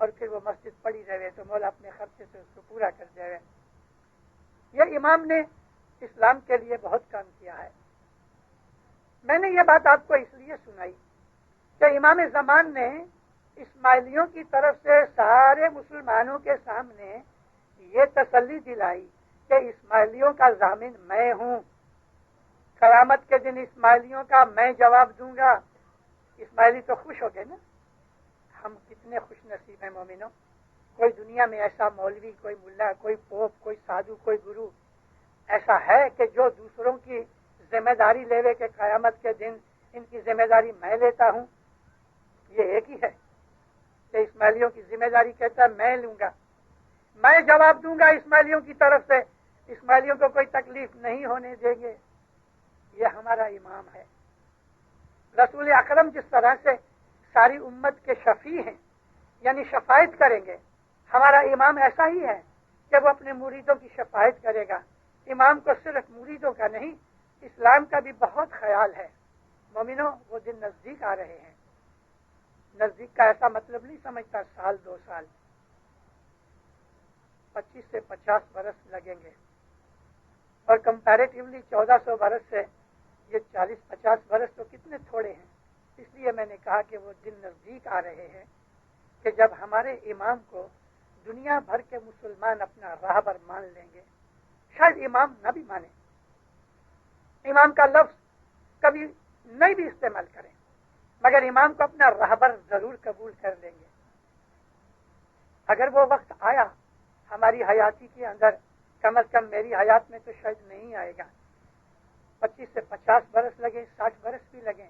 اور پھر وہ مسجد پڑی رہے تو مولا اپنے خرچے سے اس کو پورا کر دے. یہ امام نے اسلام کے لیے بہت کام کیا ہے۔ میں نے یہ بات آپ کو اس لیے سنائی کہ امام زمان نے اسماعیلیوں کی طرف سے سارے مسلمانوں کے سامنے یہ تسلی دلائی کہ اسماعیلیوں کا ضامن میں ہوں، قیامت کے دن اسماعیلیوں کا میں جواب دوں گا۔ اسماعیلی تو خوش ہو گئے نا، ہم کتنے خوش نصیب ہیں مومنوں۔ کوئی دنیا میں ایسا مولوی، کوئی ملا، کوئی پوپ، کوئی سادھو، کوئی گرو ایسا ہے کہ جو دوسروں کی ذمہ داری لے کہ قیامت کے دن ان کی ذمہ داری میں لیتا ہوں؟ یہ ایک ہی ہے کہ اسماعیلیوں کی ذمہ داری کہتا ہے میں لوں گا، میں جواب دوں گا اسماعیلیوں کی طرف سے، اسماعیلیوں کو کوئی تکلیف نہیں ہونے دیں گے۔ یہ ہمارا امام ہے۔ رسول اکرم جس طرح سے ساری امت کے شفیع ہیں، یعنی شفاعت کریں گے، ہمارا امام ایسا ہی ہے کہ وہ اپنے مریدوں کی شفاعت کرے گا۔ امام کو صرف مریدوں کا نہیں، اسلام کا بھی بہت خیال ہے۔ مومنوں، وہ دن نزدیک آ رہے ہیں۔ نزدیک کا ایسا مطلب نہیں سمجھتا سال 2 سال، 25 سے 50 برس لگیں گے، اور کمپیریٹیولی 1400 برس سے یہ 40-50 برس تو کتنے تھوڑے ہیں۔ اس لیے میں نے کہا کہ وہ دن نزدیک آ رہے ہیں کہ جب ہمارے امام کو دنیا بھر کے مسلمان اپنا راہبر مان لیں گے۔ شاید امام نہ بھی مانے، امام کا لفظ کبھی نہیں بھی استعمال کریں، مگر امام کو اپنا راہبر ضرور قبول کر لیں گے۔ اگر وہ وقت آیا ہماری حیاتی کے اندر، کم از کم میری حیات میں تو شاید نہیں آئے گا، 25 سے 50 برس لگے، 60 برس بھی لگیں،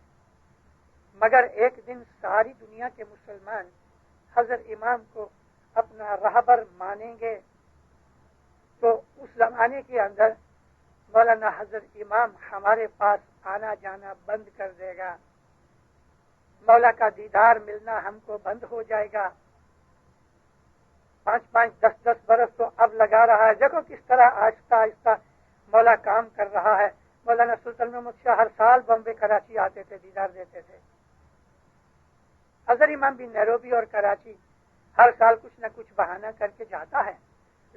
مگر ایک دن ساری دنیا کے مسلمان حضرت امام کو اپنا راہبر مانیں گے، تو اس زمانے کے اندر مولانا حضرت امام ہمارے پاس آنا جانا بند کر دے گا، مولا کا دیدار ملنا ہم کو بند ہو جائے گا۔ 5-5 10-10 برس تو اب لگا رہا ہے، دیکھو کس طرح آہستہ آہستہ مولا کام کر رہا ہے۔ مولانا سلطان محمد شاہ ہر سال بمبے کراچی آتے تھے، دیدار دیتے تھے۔ حضرت امام بھی نیروبی اور کراچی ہر سال کچھ نہ کچھ بہانہ کر کے جاتا ہے،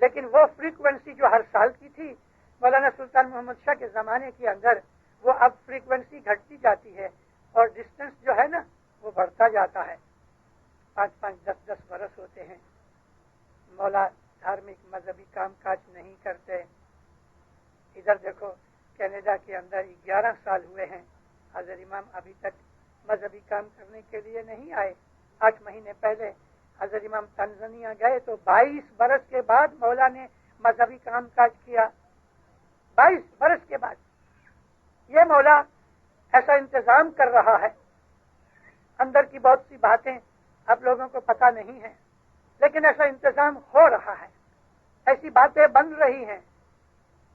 لیکن وہ فریکوینسی جو ہر سال کی تھی مولانا سلطان محمد شاہ کے زمانے کے اندر، وہ اب فریکوینسی گھٹتی جاتی ہے اور ڈسٹنس جو ہے نا وہ بڑھتا جاتا ہے۔ 5-5 10-10 برس ہوتے ہیں، مولا دھارمک مذہبی کام کاج نہیں کرتے۔ ادھر دیکھو کینیڈا کے اندر 11 سال ہوئے ہیں، حضرت امام ابھی تک مذہبی کام کرنے کے لیے نہیں آئے۔ 8 مہینے پہلے حضرت امام تنزانیہ گئے تو 22 برس کے بعد مولا نے مذہبی کام کاج کیا۔ 22 برس کے بعد یہ مولا ایسا انتظام کر رہا ہے۔ اندر کی بہت سی باتیں آپ لوگوں کو پتہ نہیں ہیں، لیکن ایسا انتظام ہو رہا ہے، ایسی باتیں بن رہی ہیں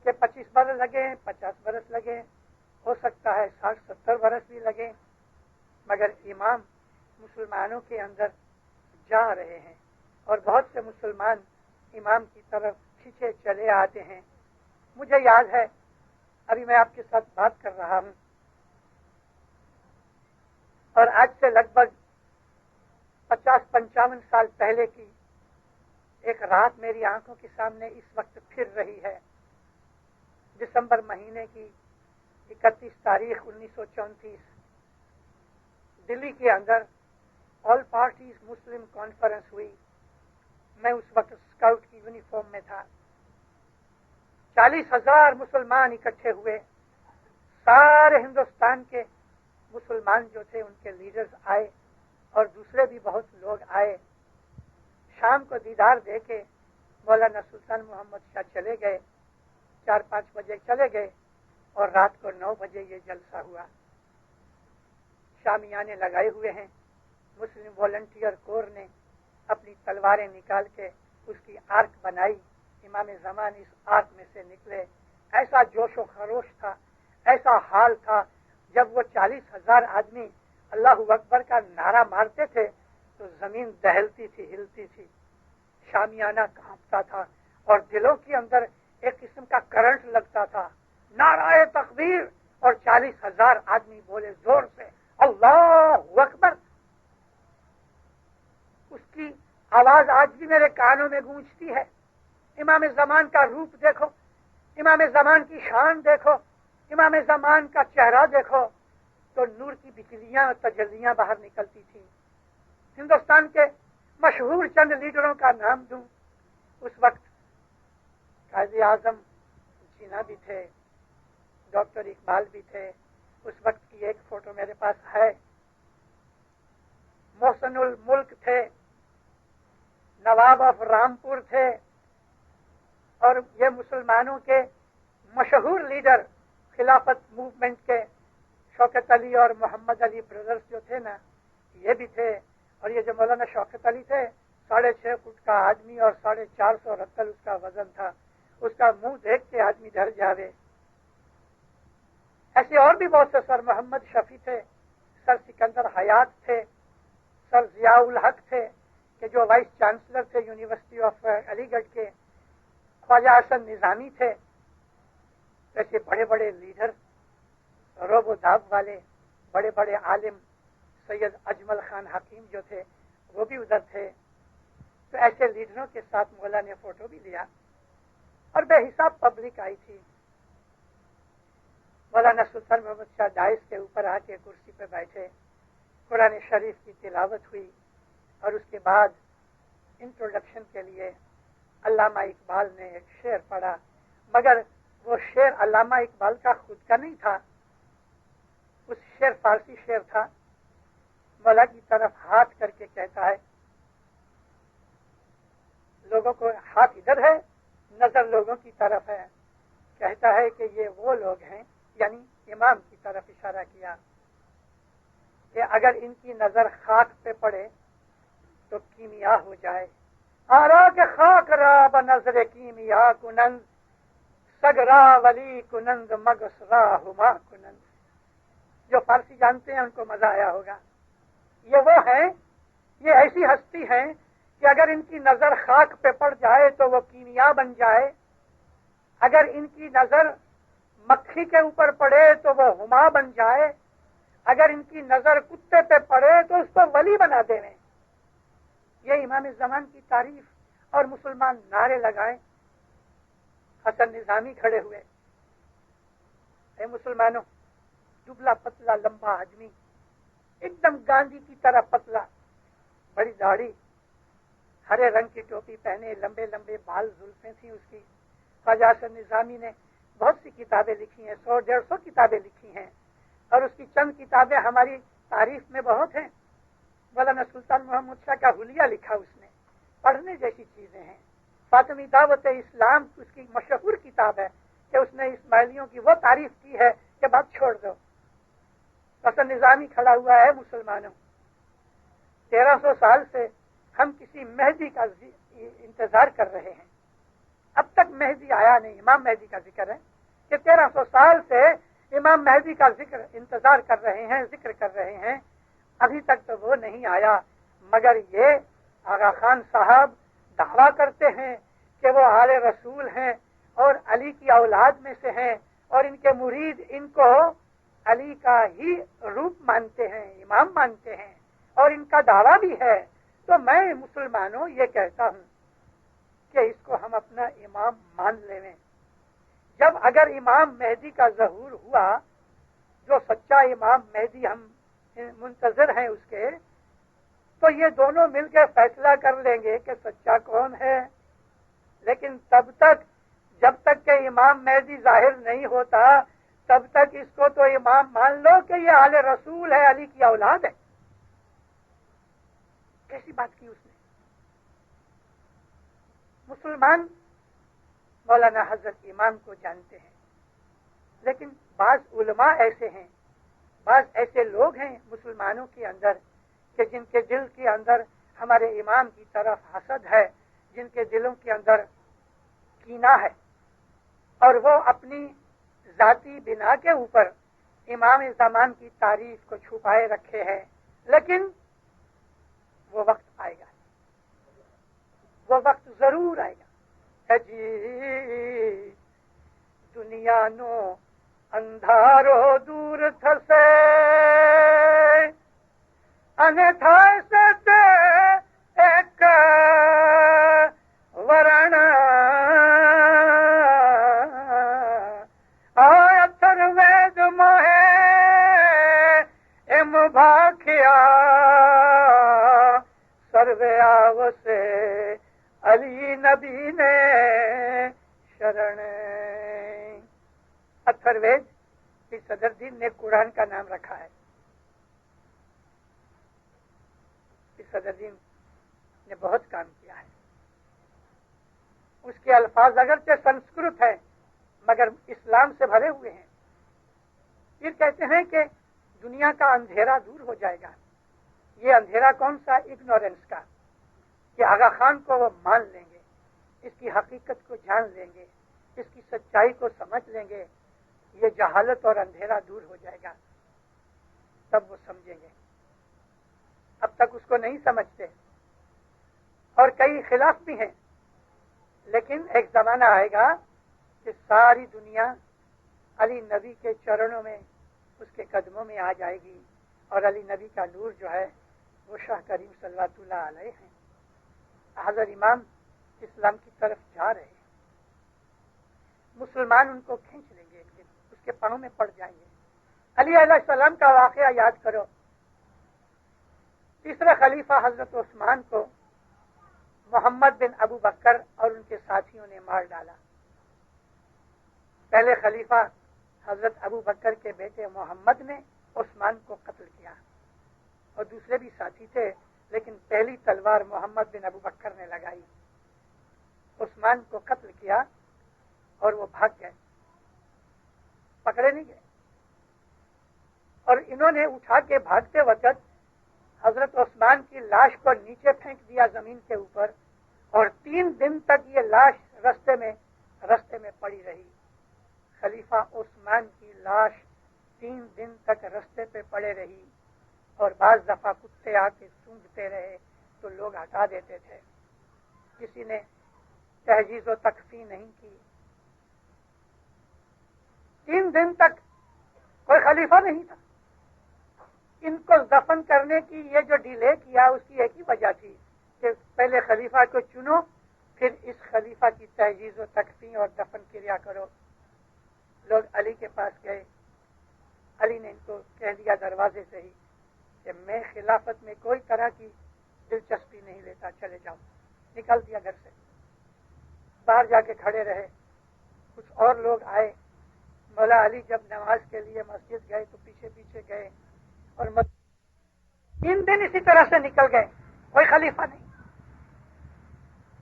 کہ 25 برس لگے، 50 برس لگے، ہو سکتا ہے 60-70 برس بھی لگے، مگر امام مسلمانوں کے اندر جا رہے ہیں اور بہت سے مسلمان امام کی طرف کھینچے چلے آتے ہیں۔ مجھے یاد ہے، ابھی میں آپ کے ساتھ بات کر رہا ہوں، اور آج سے لگ بھگ 50-55 سال پہلے کی ایک رات میری آنکھوں کے سامنے اس وقت پھر رہی ہے۔ دسمبر مہینے کی 31 تاریخ 1934 دلی کے اندر آل پارٹیز مسلم کانفرنس ہوئی۔ میں اس وقت اسکاؤٹ کی یونیفارم میں تھا۔ 40,000 مسلمان اکٹھے ہوئے، سارے ہندوستان کے مسلمان جو تھے ان کے لیڈرز آئے اور دوسرے بھی بہت لوگ آئے۔ شام کو دیدار دے کے مولانا سلطان محمد شاہ چلے گئے، 4-5 بجے چلے گئے اور رات کو 9 بجے یہ جلسہ ہوا۔ شامیانے لگائے ہوئے ہیں، مسلم والنٹیئر کور نے اپنی تلواریں نکال کے اس کی آرک بنائی، امام زمان اس آرک میں سے نکلے۔ ایسا جوش و خروش تھا، ایسا حال تھا، جب وہ 40,000 آدمی اللہ اکبر کا نعرہ مارتے تھے تو زمین دہلتی تھی، ہلتی تھی، شامیانہ کانپتا تھا اور دلوں کے اندر ایک قسم کا کرنٹ لگتا تھا۔ نعرہ تکبیر اور 40,000 آدمی بولے زور سے اللہ اکبر۔ اس کی آواز آج بھی میرے کانوں میں گونجتی ہے۔ امام زمان کا روپ دیکھو، امام زمان کی شان دیکھو، امام زمان کا چہرہ دیکھو تو نور کی بجلیاں اور تجلیاں باہر نکلتی تھیں۔ ہندوستان کے مشہور چند لیڈروں کا نام دوں، اس وقت قائد اعظم جناح بھی تھے، ڈاکٹر اقبال بھی تھے، اس وقت کی ایک فوٹو میرے پاس ہے، محسن الملک تھے، نواب آف رامپور تھے، اور یہ مسلمانوں کے مشہور لیڈر خلافت موومنٹ کے شوکت علی اور محمد علی برادرز جو تھے نا، یہ بھی تھے۔ اور یہ جو مولانا شوکت علی تھے 6.5 فٹ کا آدمی اور 450 رتل اس کا وزن تھا، اس کا منہ دیکھ کے آدمی ڈر جاوے۔ ایسے اور بھی بہت سے، سر محمد شفیع تھے، سر سکندر حیات تھے، سر ضیاء الحق تھے کہ جو وائس چانسلر تھے یونیورسٹی آف علی گڑھ کے، خواجہ حسن نظامی تھے۔ ایسے بڑے بڑے لیڈر، روب و داب والے بڑے بڑے عالم، سید اجمل خان حکیم جو تھے وہ بھی ادھر تھے۔ تو ایسے لیڈروں کے ساتھ مولا نے فوٹو بھی لیا اور بے حساب پبلک آئی تھی۔ مولانا سلطان محمد شاہ ڈائس کے اوپر آ کے کرسی پہ بیٹھے، قرآن شریف کی تلاوت ہوئی اور اس کے بعد انٹروڈکشن کے لیے علامہ اقبال نے ایک شعر پڑھا، مگر وہ شعر علامہ اقبال کا خود کا نہیں تھا، اس شعر فارسی شعر تھا۔ مولا کی طرف ہاتھ کر کے کہتا ہے، لوگوں کو ہاتھ ادھر ہے، نظر لوگوں کی طرف ہے، کہتا ہے کہ یہ وہ لوگ ہیں، یعنی امام کی طرف اشارہ کیا، کہ اگر ان کی نظر خاک پہ پڑے تو کیمیا ہو جائے۔ آرا کے خاک را بنظر کیمیا کنند، سگرا ولی کنند مگسرا ہما کنند۔ جو فارسی جانتے ہیں ان کو مزہ آیا ہوگا۔ یہ وہ ہیں، یہ ایسی ہستی ہیں کہ اگر ان کی نظر خاک پہ پڑ جائے تو وہ کیمیا بن جائے، اگر ان کی نظر مکھی کے اوپر پڑے تو وہ ہما بن جائے، اگر ان کی نظر کتے پہ پڑے تو اس کو ولی بنا دینے۔ یہ امام زمان کی تعریف، اور مسلمان نعرے لگائے۔ حسن نظامی کھڑے ہوئے، اے مسلمانوں، دبلا پتلا لمبا آدمی، ایک دم گاندھی کی طرح پتلا، بڑی داڑھی، ہرے رنگ کی ٹوپی پہنے، لمبے لمبے بال زلفیں تھیں اس کی۔ خواجہ حسن نظامی نے بہت سی کتابیں لکھی ہیں، 100-150 کتابیں لکھی ہیں، اور اس کی چند کتابیں ہماری تعریف میں بہت ہیں۔ مولانا سلطان محمد شاہ کا حلیہ لکھا اس نے، پڑھنے جیسی چیزیں ہیں۔ فاطمی دعوت اسلام اس کی مشہور کتاب ہے کہ اس نے اسماعیلیوں کی وہ تعریف کی ہے کہ بات چھوڑ دو۔ حسن نظامی کھڑا ہوا ہے، مسلمانوں، 1300 سال سے ہم کسی مہدی کا انتظار کر رہے ہیں، اب تک مہدی آیا نہیں۔ امام مہدی کا ذکر ہے کہ 1300 سال سے امام مہدی کا ذکر انتظار کر رہے ہیں، ذکر کر رہے ہیں، ابھی تک تو وہ نہیں آیا۔ مگر یہ آغا خان صاحب دعویٰ کرتے ہیں کہ وہ آل رسول ہیں اور علی کی اولاد میں سے ہیں، اور ان کے مرید ان کو علی کا ہی روپ مانتے ہیں، امام مانتے ہیں، اور ان کا دعویٰ بھی ہے۔ تو میں مسلمانوں یہ کہتا ہوں کہ اس کو ہم اپنا امام مان لیں۔ جب اگر امام مہدی کا ظہور ہوا، جو سچا امام مہدی ہم منتظر ہیں اس کے، تو یہ دونوں مل کے فیصلہ کر لیں گے کہ سچا کون ہے۔ لیکن تب تک، جب تک کہ امام مہدی ظاہر نہیں ہوتا، تب تک اس کو تو امام مان لو کہ یہ آل رسول ہے، علی کی اولاد ہے۔ کیسی بات کی اس نے؟ مسلمان مولانا حضرت امام کو جانتے ہیں، لیکن بعض علماء ایسے ہیں، بعض ایسے لوگ ہیں مسلمانوں کے اندر کہ جن کے دل کے اندر ہمارے امام کی طرف حسد ہے، جن کے دلوں کے اندر کینہ ہے، اور وہ اپنی ذاتی بنا کے اوپر امام زمان کی تعریف کو چھپائے رکھے ہیں۔ لیکن وہ وقت آئے گا، وہ وقت ضرور آئے گا۔ جی دنیا نو اندھارو دور تھسے انیتھا سے ایک ورن کرم بھاکھیا سروے آوسے علی نبی نے شرن. اتھر وید کی صدر دین نے قرآن کا نام رکھا ہے. صدر دین نے بہت کام کیا ہے. اس کے الفاظ اگرچہ سنسکرت ہے مگر اسلام سے بھرے ہوئے ہیں. پھر کہتے ہیں کہ دنیا کا اندھیرا دور ہو جائے گا. یہ اندھیرا کون سا؟ اگنورینس کا، کہ آغا خان کو وہ مان لیں گے، اس کی حقیقت کو جان لیں گے، اس کی سچائی کو سمجھ لیں گے. یہ جہالت اور اندھیرا دور ہو جائے گا، تب وہ سمجھیں گے. اب تک اس کو نہیں سمجھتے اور کئی خلاف بھی ہیں. لیکن ایک زمانہ آئے گا کہ ساری دنیا علی نبی کے چرنوں میں، اس کے قدموں میں آ جائے گی، اور علی نبی کا نور جو ہے وہ شاہ کریم صلی اللہ علیہ ہیں. حضرت امام اسلام کی طرف جا رہے ہیں. مسلمان ان کو کھینچ لیں گے، ایک دن اس کے پاؤں میں پڑ جائیں گے. علی علیہ السلام کا واقعہ یاد کرو. تیسرا خلیفہ حضرت عثمان کو محمد بن ابو بکر اور ان کے ساتھیوں نے مار ڈالا. پہلے خلیفہ حضرت ابو بکر کے بیٹے محمد نے عثمان کو قتل کیا، اور دوسرے بھی ساتھی تھے، لیکن پہلی تلوار محمد بن ابو بکر نے لگائی. عثمان کو قتل کیا اور وہ بھاگ گئے، پکڑے نہیں گئے. اور انہوں نے اٹھا کے بھاگتے وقت حضرت عثمان کی لاش کو نیچے پھینک دیا زمین کے اوپر، اور 3 دن تک یہ لاش رستے میں پڑی رہی. خلیفہ عثمان کی لاش 3 دن تک رستے پہ پڑے رہی، اور بعض دفعہ کتے آ کے سونگھتے رہے تو لوگ ہٹا دیتے تھے. کسی نے تہجیز و تکفین نہیں کی. 3 دن تک کوئی خلیفہ نہیں تھا. ان کو دفن کرنے کی یہ جو ڈیلے کیا اس کی ایک ہی وجہ تھی کہ پہلے خلیفہ کو چنو، پھر اس خلیفہ کی تہجیز و تکفین اور دفن کریا کرو. لوگ علی کے پاس گئے. علی نے ان کو کہہ دیا دروازے سے ہی کہ میں خلافت میں کوئی طرح کی دلچسپی نہیں لیتا، چلے جاؤ. نکل دیا گھر سے. باہر جا کے کھڑے رہے. کچھ اور لوگ آئے. مولا علی جب نماز کے لیے مسجد گئے تو پیچھے پیچھے گئے، اور 3 دن اسی طرح سے نکل گئے، کوئی خلیفہ نہیں.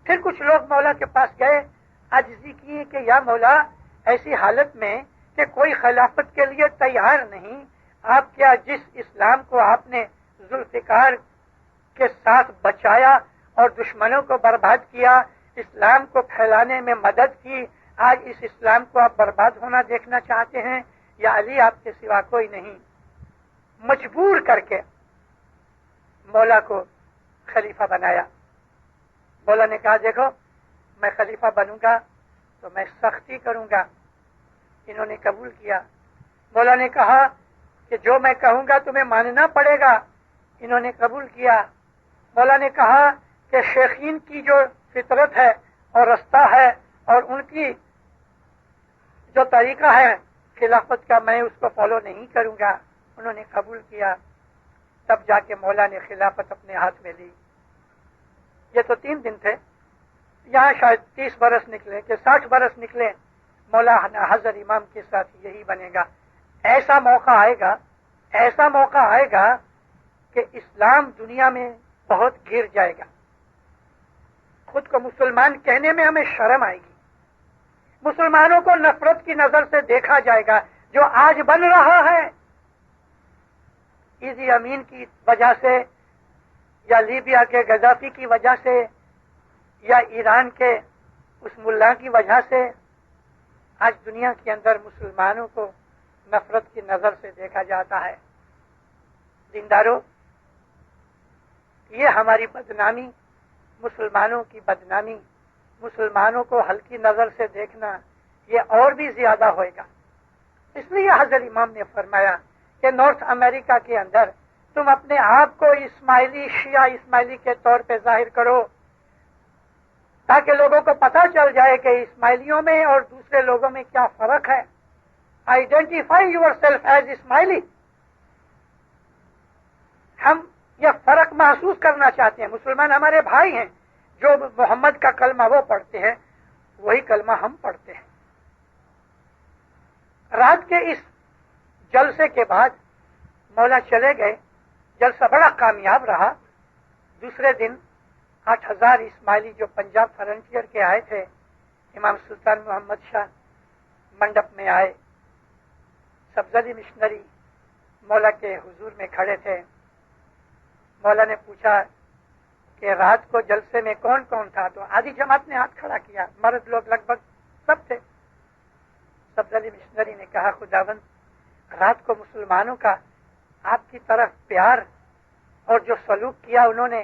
پھر کچھ لوگ مولا کے پاس گئے، عاجزی کی کہ یا مولا، ایسی حالت میں کہ کوئی خلافت کے لیے تیار نہیں، آپ کیا جس اسلام کو آپ نے ذوالفقار کے ساتھ بچایا اور دشمنوں کو برباد کیا، اسلام کو پھیلانے میں مدد کی، آج اس اسلام کو آپ برباد ہونا دیکھنا چاہتے ہیں؟ یا علی آپ کے سوا کوئی نہیں. مجبور کر کے مولا کو خلیفہ بنایا. مولا نے کہا دیکھو میں خلیفہ بنوں گا تو میں سختی کروں گا. انہوں نے قبول کیا. مولا نے کہا کہ جو میں کہوں گا تمہیں ماننا پڑے گا. انہوں نے قبول کیا. مولا نے کہا کہ شیخین کی جو فطرت ہے اور رستہ ہے اور ان کی جو طریقہ ہے خلافت کا، میں اس کو فالو نہیں کروں گا. انہوں نے قبول کیا. تب جا کے مولا نے خلافت اپنے ہاتھ میں لی. یہ تو 3 دن تھے، یہاں شاید 30 برس نکلے کہ 60 برس نکلے. مولا حضرت امام کے ساتھ یہی بنے گا. ایسا موقع آئے گا کہ اسلام دنیا میں بہت گر جائے گا. خود کو مسلمان کہنے میں ہمیں شرم آئے گی. مسلمانوں کو نفرت کی نظر سے دیکھا جائے گا. جو آج بن رہا ہے ایزی امین کی وجہ سے، یا لیبیا کے غدافی کی وجہ سے، یا ایران کے اس ملا کی وجہ سے، آج دنیا کے اندر مسلمانوں کو نفرت کی نظر سے دیکھا جاتا ہے. دینداروں، یہ ہماری بدنامی، مسلمانوں کی بدنامی، مسلمانوں کو ہلکی نظر سے دیکھنا، یہ اور بھی زیادہ ہوئے گا. اس لیے حضرت امام نے فرمایا کہ نارتھ امریکہ کے اندر تم اپنے آپ کو اسماعیلی، شیعہ اسماعیلی کے طور پہ ظاہر کرو، تاکہ لوگوں کو پتہ چل جائے کہ اسماعیلیوں میں اور دوسرے لوگوں میں کیا فرق ہے. آئیڈینٹیفائی یور سیلف ایز اسماعیلی. یا فرق محسوس کرنا چاہتے ہیں. مسلمان ہمارے بھائی ہیں. جو محمد کا کلمہ وہ پڑھتے ہیں وہی کلمہ ہم پڑھتے ہیں. رات کے اس جلسے کے بعد مولا چلے گئے. جلسہ بڑا کامیاب رہا. دوسرے دن 8,000 اسماعیلی جو پنجاب فرنٹیئر کے آئے تھے امام سلطان محمد شاہ منڈپ میں آئے. سبزلی مشنری مولا کے حضور میں کھڑے تھے. مولا نے پوچھا کہ رات کو جلسے میں کون کون تھا؟ تو آدھی جماعت نے ہاتھ کھڑا کیا. مرد لوگ لگ بھگ سب تھے. سبزلی مشنری نے کہا خداوند رات کو مسلمانوں کا آپ کی طرف پیار اور جو سلوک کیا انہوں نے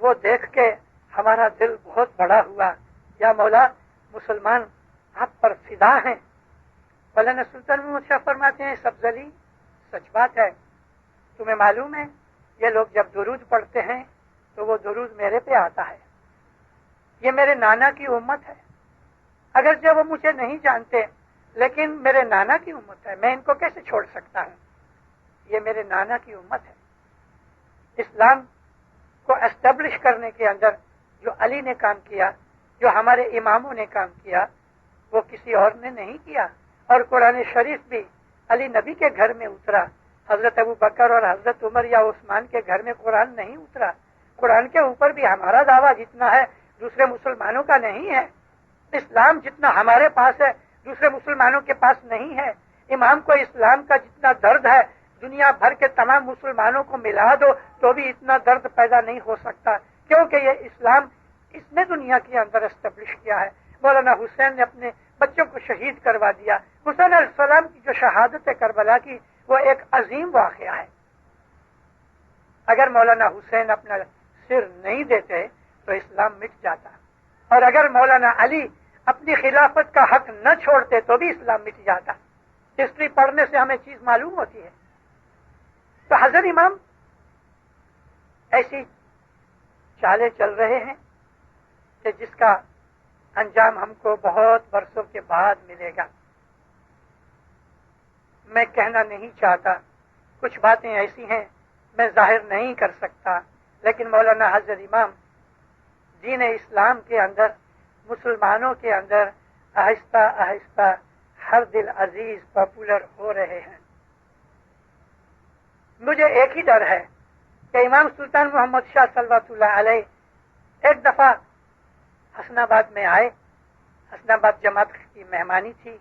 وہ دیکھ کے ہمارا دل بہت بڑا ہوا. یا مولا مسلمان آپ پر فدا ہیں. مولانا سلطان محمد شاہ فرماتے ہیں سبزلی سچ بات ہے. تمہیں معلوم ہے یہ لوگ جب درود پڑھتے ہیں تو وہ درود میرے پہ آتا ہے. یہ میرے نانا کی امت ہے. اگرچہ وہ مجھے نہیں جانتے لیکن میرے نانا کی امت ہے. میں ان کو کیسے چھوڑ سکتا ہوں؟ یہ میرے نانا کی امت ہے. اسلام کو اسٹیبلش کرنے کے اندر جو علی نے کام کیا, جو ہمارے اماموں نے کام کیا, وہ کسی اور نے نہیں کیا. اور قرآن شریف بھی علی نبی کے گھر میں اترا. حضرت ابو بکر اور حضرت عمر یا عثمان کے گھر میں قرآن نہیں اترا. قرآن کے اوپر بھی ہمارا دعویٰ جتنا ہے دوسرے مسلمانوں کا نہیں ہے. اسلام جتنا ہمارے پاس ہے دوسرے مسلمانوں کے پاس نہیں ہے. امام کو اسلام کا جتنا درد ہے دنیا بھر کے تمام مسلمانوں کو ملا دو تو بھی اتنا درد پیدا نہیں ہو سکتا, کیونکہ یہ اسلام اس نے دنیا کے اندر اسٹیبلش کیا ہے. مولانا حسین نے اپنے بچوں کو شہید کروا دیا. حسین علیہ السلام کی جو شہادت کربلا کی وہ ایک عظیم واقعہ ہے. اگر مولانا حسین اپنا سر نہیں دیتے تو اسلام مٹ جاتا, اور اگر مولانا علی اپنی خلافت کا حق نہ چھوڑتے تو بھی اسلام مٹ جاتا. ہسٹری پڑھنے سے ہمیں چیز معلوم ہوتی ہے. تو حضرت امام ایسی چالیں چل رہے ہیں کہ جس کا انجام ہم کو بہت برسوں کے بعد ملے گا. میں کہنا نہیں چاہتا, کچھ باتیں ایسی ہیں میں ظاہر نہیں کر سکتا, لیکن مولانا حضرت امام دین اسلام کے اندر مسلمانوں کے اندر آہستہ آہستہ ہر دل عزیز پاپولر ہو رہے ہیں. مجھے ایک ہی ڈر ہے کہ امام سلطان محمد شاہ صلوات اللہ علیہ ایک دفعہ حسن آباد میں آئے. حسن آباد جماعت کی مہمانی تھی,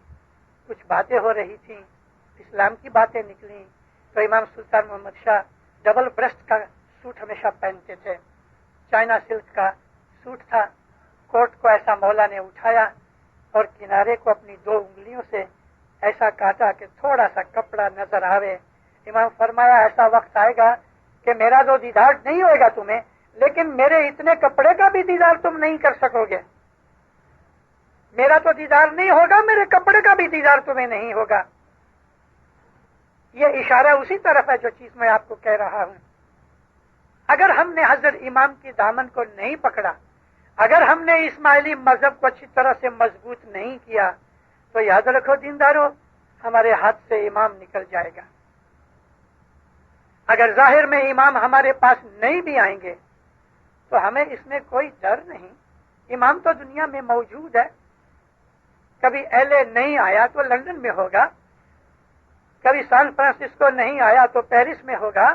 کچھ باتیں ہو رہی تھیں, اسلام کی باتیں نکلیں. تو امام سلطان محمد شاہ ڈبل بریسٹ کا سوٹ ہمیشہ پہنتے تھے, چائنا سلک کا سوٹ تھا. کوٹ کو ایسا مولا نے اٹھایا اور کنارے کو اپنی 2 انگلیوں سے ایسا کاٹا کہ تھوڑا سا کپڑا نظر آوے. امام فرمایا ایسا وقت آئے گا کہ میرا تو دیدار نہیں ہوئے گا تمہیں, لیکن میرے اتنے کپڑے کا بھی دیدار تم نہیں کر سکو گے. میرا تو دیدار نہیں ہوگا, میرے کپڑے کا بھی دیدار تمہیں نہیں ہوگا. یہ اشارہ اسی طرف ہے جو چیز میں آپ کو کہہ رہا ہوں. اگر ہم نے حضرت امام کی دامن کو نہیں پکڑا, اگر ہم نے اسماعیلی مذہب کو اچھی طرح سے مضبوط نہیں کیا تو یاد رکھو دیندارو ہمارے ہاتھ سے امام نکل جائے گا. اگر ظاہر میں امام ہمارے پاس نہیں بھی آئیں گے تو ہمیں اس میں کوئی ڈر نہیں. امام تو دنیا میں موجود ہے. کبھی ایل اے نہیں آیا تو لندن میں ہوگا, کبھی سان فرانسسکو نہیں آیا تو پیرس میں ہوگا,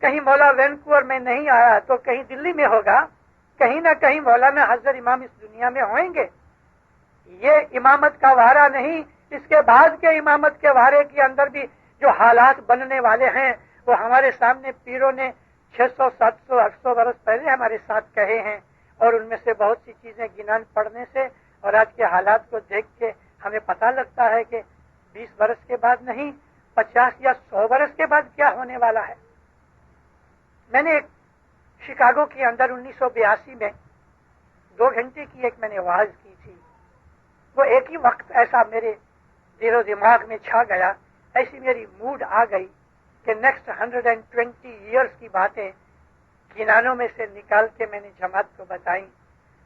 کہیں مولا وینکوور میں نہیں آیا تو کہیں دلی میں ہوگا. کہیں نہ کہیں مولانا حضرت امام اس دنیا میں ہوئیں گے. یہ امامت کا وارہ نہیں, اس کے بعد کے امامت کے وارے کے اندر بھی جو حالات بننے والے ہیں وہ ہمارے سامنے پیروں نے 600 700 800 برس پہلے ہمارے ساتھ کہے ہیں, اور ان میں سے بہت سی چیزیں گنان پڑھنے سے اور آج کے حالات کو دیکھ کے ہمیں پتہ لگتا ہے کہ 20 برس کے بعد نہیں 50 یا 100 برس کے بعد کیا ہونے والا ہے. میں نے ایک شکاگو کے اندر 1982 میں 2 گھنٹے کی ایک میں نے واعظ کی تھی. وہ ایک ہی وقت ایسا میرے دل و دماغ میں چھا گیا, ایسی میری موڈ آ گئی کہ نیکسٹ 120 ایئرس کی باتیں گنانوں میں سے نکال کے میں نے جماعت کو بتائی.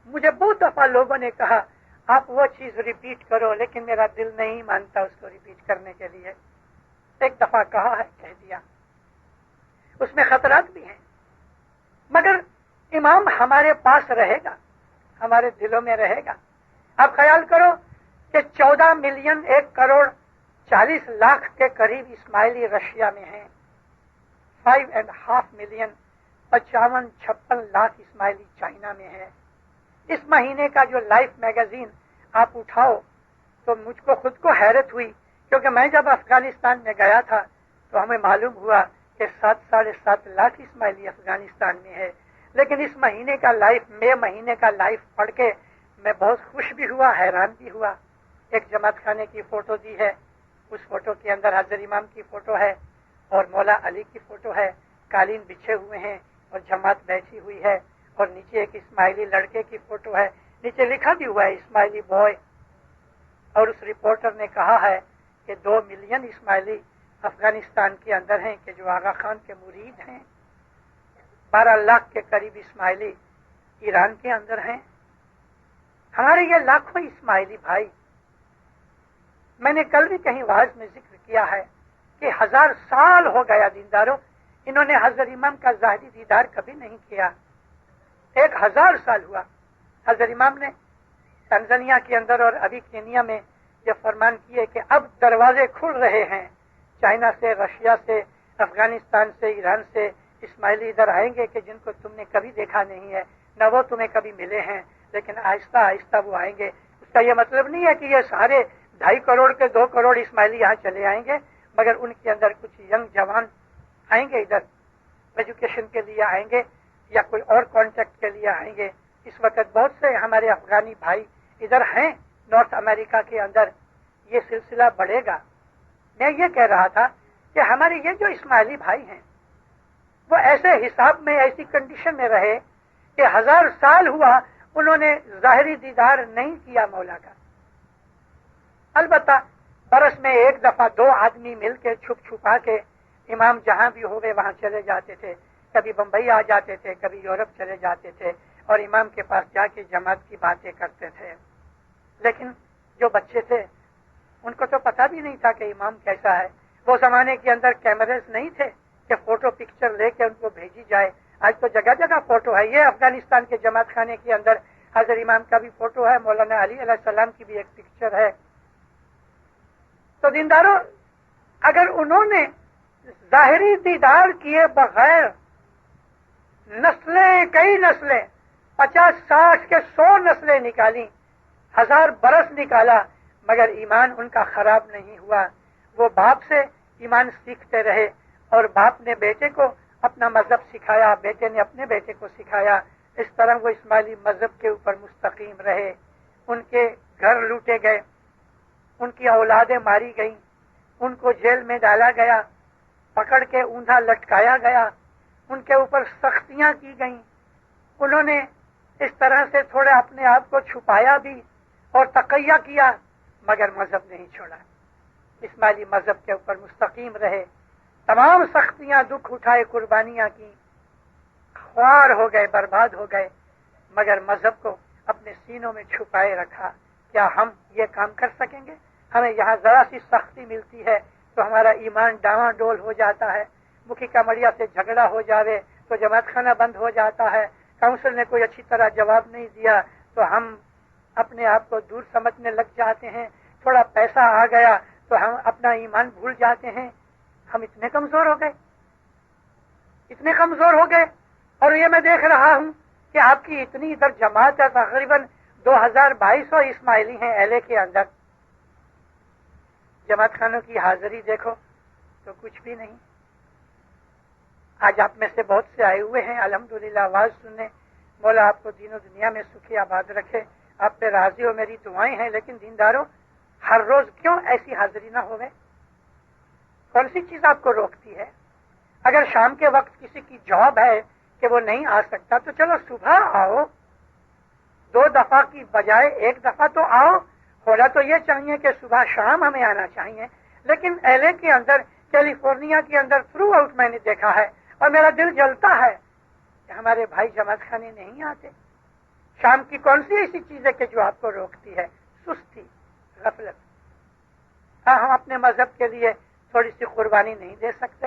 مجھے بہت دفعہ لوگوں نے کہا آپ وہ چیز ریپیٹ کرو, لیکن میرا دل نہیں مانتا اس کو ریپیٹ کرنے کے لیے. ایک دفعہ کہا ہے, کہہ دیا. اس میں خطرات بھی ہیں، مگر امام ہمارے پاس رہے گا، ہمارے دلوں میں رہے گا۔ آپ خیال کرو کہ 14 ملین 1 کروڑ 40 لاکھ کے قریب اسماعیلی رشیا میں ہیں، 5.5 ملین 55-56 لاکھ اسماعیلی چائنا میں ہے۔ اس مہینے کا جو لائف میگزین آپ اٹھاؤ تو مجھ کو خود کو حیرت ہوئی، کیونکہ میں جب افغانستان میں گیا تھا تو ہمیں معلوم ہوا کہ 7-7.5 لاکھ اسماعیلی افغانستان میں ہے، لیکن اس مہینے کا لائف، مئی مہینے کا لائف پڑھ کے میں بہت خوش بھی ہوا، حیران بھی ہوا۔ ایک جماعت خانے کی فوٹو دی ہے، اس فوٹو کے اندر حضرت امام کی فوٹو ہے اور مولا علی کی فوٹو ہے، قالین بچھے ہوئے ہیں اور جماعت بیٹھی ہوئی ہے، اور نیچے ایک اسماعیلی لڑکے کی فوٹو ہے، نیچے لکھا بھی ہوا ہے اسماعیلی بوائے، اور اس رپورٹر نے کہا ہے کہ 2 ملین اسماعیلی افغانستان کے اندر ہیں کہ جو آغا خان کے مرید ہیں، 12 لاکھ کے قریب اسماعیلی ایران کے اندر ہیں۔ ہمارے یہ لاکھوں اسماعیلی بھائی، میں نے کل بھی کہیں واعظ میں ذکر کیا ہے کہ 1000 سال ہو گیا دینداروں، انہوں نے حضرت امام کا ظاہری دیدار کبھی نہیں کیا۔ 1000 سال ہوا۔ حضرت امام نے تنزانیہ کے اندر اور ابھی کینیا میں یہ فرمان کیے کہ اب دروازے کھل رہے ہیں، چائنا سے، رشیا سے، افغانستان سے، ایران سے اسماعیلی ادھر آئیں گے کہ جن کو تم نے کبھی دیکھا نہیں ہے، نہ وہ تمہیں کبھی ملے ہیں، لیکن آہستہ آہستہ وہ آئیں گے۔ اس کا یہ مطلب نہیں ہے کہ یہ سارے 2.5 کروڑ کے 2 کروڑ اسماعیلی یہاں چلے آئیں گے، مگر ان کے اندر کچھ ینگ جوان آئیں گے، ادھر ایجوکیشن کے لیے آئیں گے یا کوئی اور کانٹیکٹ کے لیے آئیں گے۔ اس وقت بہت سے ہمارے افغانی بھائی ادھر ہیں نارتھ امریکہ کے اندر، یہ سلسلہ بڑھے گا۔ میں یہ کہہ رہا تھا کہ ہمارے یہ جو اسماعیلی بھائی ہیں وہ ایسے حساب میں، ایسی کنڈیشن میں رہے کہ 1000 سال ہوا انہوں نے ظاہری دیدار نہیں کیا مولا کا۔ البتہ برس میں 1 دفعہ 2 آدمی مل کے چھپ چھپا کے امام جہاں بھی ہوئے وہاں چلے جاتے تھے، کبھی بمبئی آ جاتے تھے، کبھی یورپ چلے جاتے تھے اور امام کے پاس جا کے جماعت کی باتیں کرتے تھے۔ لیکن جو بچے تھے ان کو تو پتہ بھی نہیں تھا کہ امام کیسا ہے۔ وہ زمانے کے اندر کیمرز نہیں تھے کہ فوٹو پکچر لے کے ان کو بھیجی جائے۔ آج تو جگہ جگہ فوٹو ہے۔ یہ افغانستان کے جماعت خانے کے اندر حضرت امام کا بھی فوٹو ہے، مولانا علی علیہ السلام کی بھی ایک پکچر ہے۔ تو دینداروں، اگر انہوں نے ظاہری دیدار کیے بغیر نسلیں، کئی نسلیں، 50-60 کے 100 نسلیں نکالی، 1000 برس نکالا، مگر ایمان ان کا خراب نہیں ہوا۔ وہ باپ سے ایمان سیکھتے رہے اور باپ نے بیٹے کو اپنا مذہب سکھایا، بیٹے نے اپنے بیٹے کو سکھایا، اس طرح وہ اسماعیلی مذہب کے اوپر مستقیم رہے۔ ان کے گھر لوٹے گئے، ان کی اولادیں ماری گئیں، ان کو جیل میں ڈالا گیا، پکڑ کے اوندا لٹکایا گیا، ان کے اوپر سختیاں کی گئیں۔ انہوں نے اس طرح سے تھوڑا اپنے آپ کو چھپایا بھی اور تقیہ کیا، مگر مذہب نہیں چھوڑا، اسماعیلی مذہب کے اوپر مستقیم رہے۔ تمام سختیاں، دکھ اٹھائے، قربانیاں کی، خوار ہو گئے، برباد ہو گئے، مگر مذہب کو اپنے سینوں میں چھپائے رکھا۔ کیا ہم یہ کام کر سکیں گے؟ ہمیں یہاں ذرا سی سختی ملتی ہے تو ہمارا ایمان ڈاواں ڈول ہو جاتا ہے، مکھی کمڑیا سے جھگڑا ہو جاوے تو جماعت خانہ بند ہو جاتا ہے، کونسل نے کوئی اچھی طرح جواب نہیں دیا تو ہم اپنے آپ کو دور سمجھنے لگ جاتے ہیں، تھوڑا پیسہ آ گیا تو ہم اپنا ایمان بھول جاتے ہیں۔ ہم اتنے کمزور ہو گئے، اتنے کمزور ہو گئے۔ اور یہ میں دیکھ رہا ہوں کہ آپ کی اتنی ادھر جماعت ہے، تقریباً 2200 اسماعیلی ہیں ایل اے کے اندر، جماعت خانوں کی حاضری دیکھو تو کچھ بھی نہیں۔ آج آپ میں سے بہت سے آئے ہوئے ہیں الحمدللہ آواز سننے، مولا آپ کو دین و دنیا میں سکھی آباد رکھے، آپ پہ راضی ہو، میری دعائیں ہیں۔ لیکن دینداروں، ہر روز کیوں ایسی حاضری نہ ہوئے؟ کون سی چیز آپ کو روکتی ہے؟ اگر شام کے وقت کسی کی جاب ہے کہ وہ نہیں آ سکتا تو چلو صبح آؤ، 2 دفعہ کی بجائے 1 دفعہ تو آؤ۔ ہونا تو یہ چاہیے کہ صبح شام ہمیں آنا چاہیے، لیکن ایل اے کے اندر، کیلیفورنیا کے اندر تھرو آؤٹ میں نے دیکھا ہے اور میرا دل جلتا ہے کہ ہمارے بھائی جماعت خانے نہیں آتے۔ شام کی کون سی ایسی چیز ہے کہ جو آپ کو روکتی ہے؟ سستی، غفلت۔ ہاں، ہم اپنے مذہب کے لیے تھوڑی سی قربانی نہیں دے سکتے؟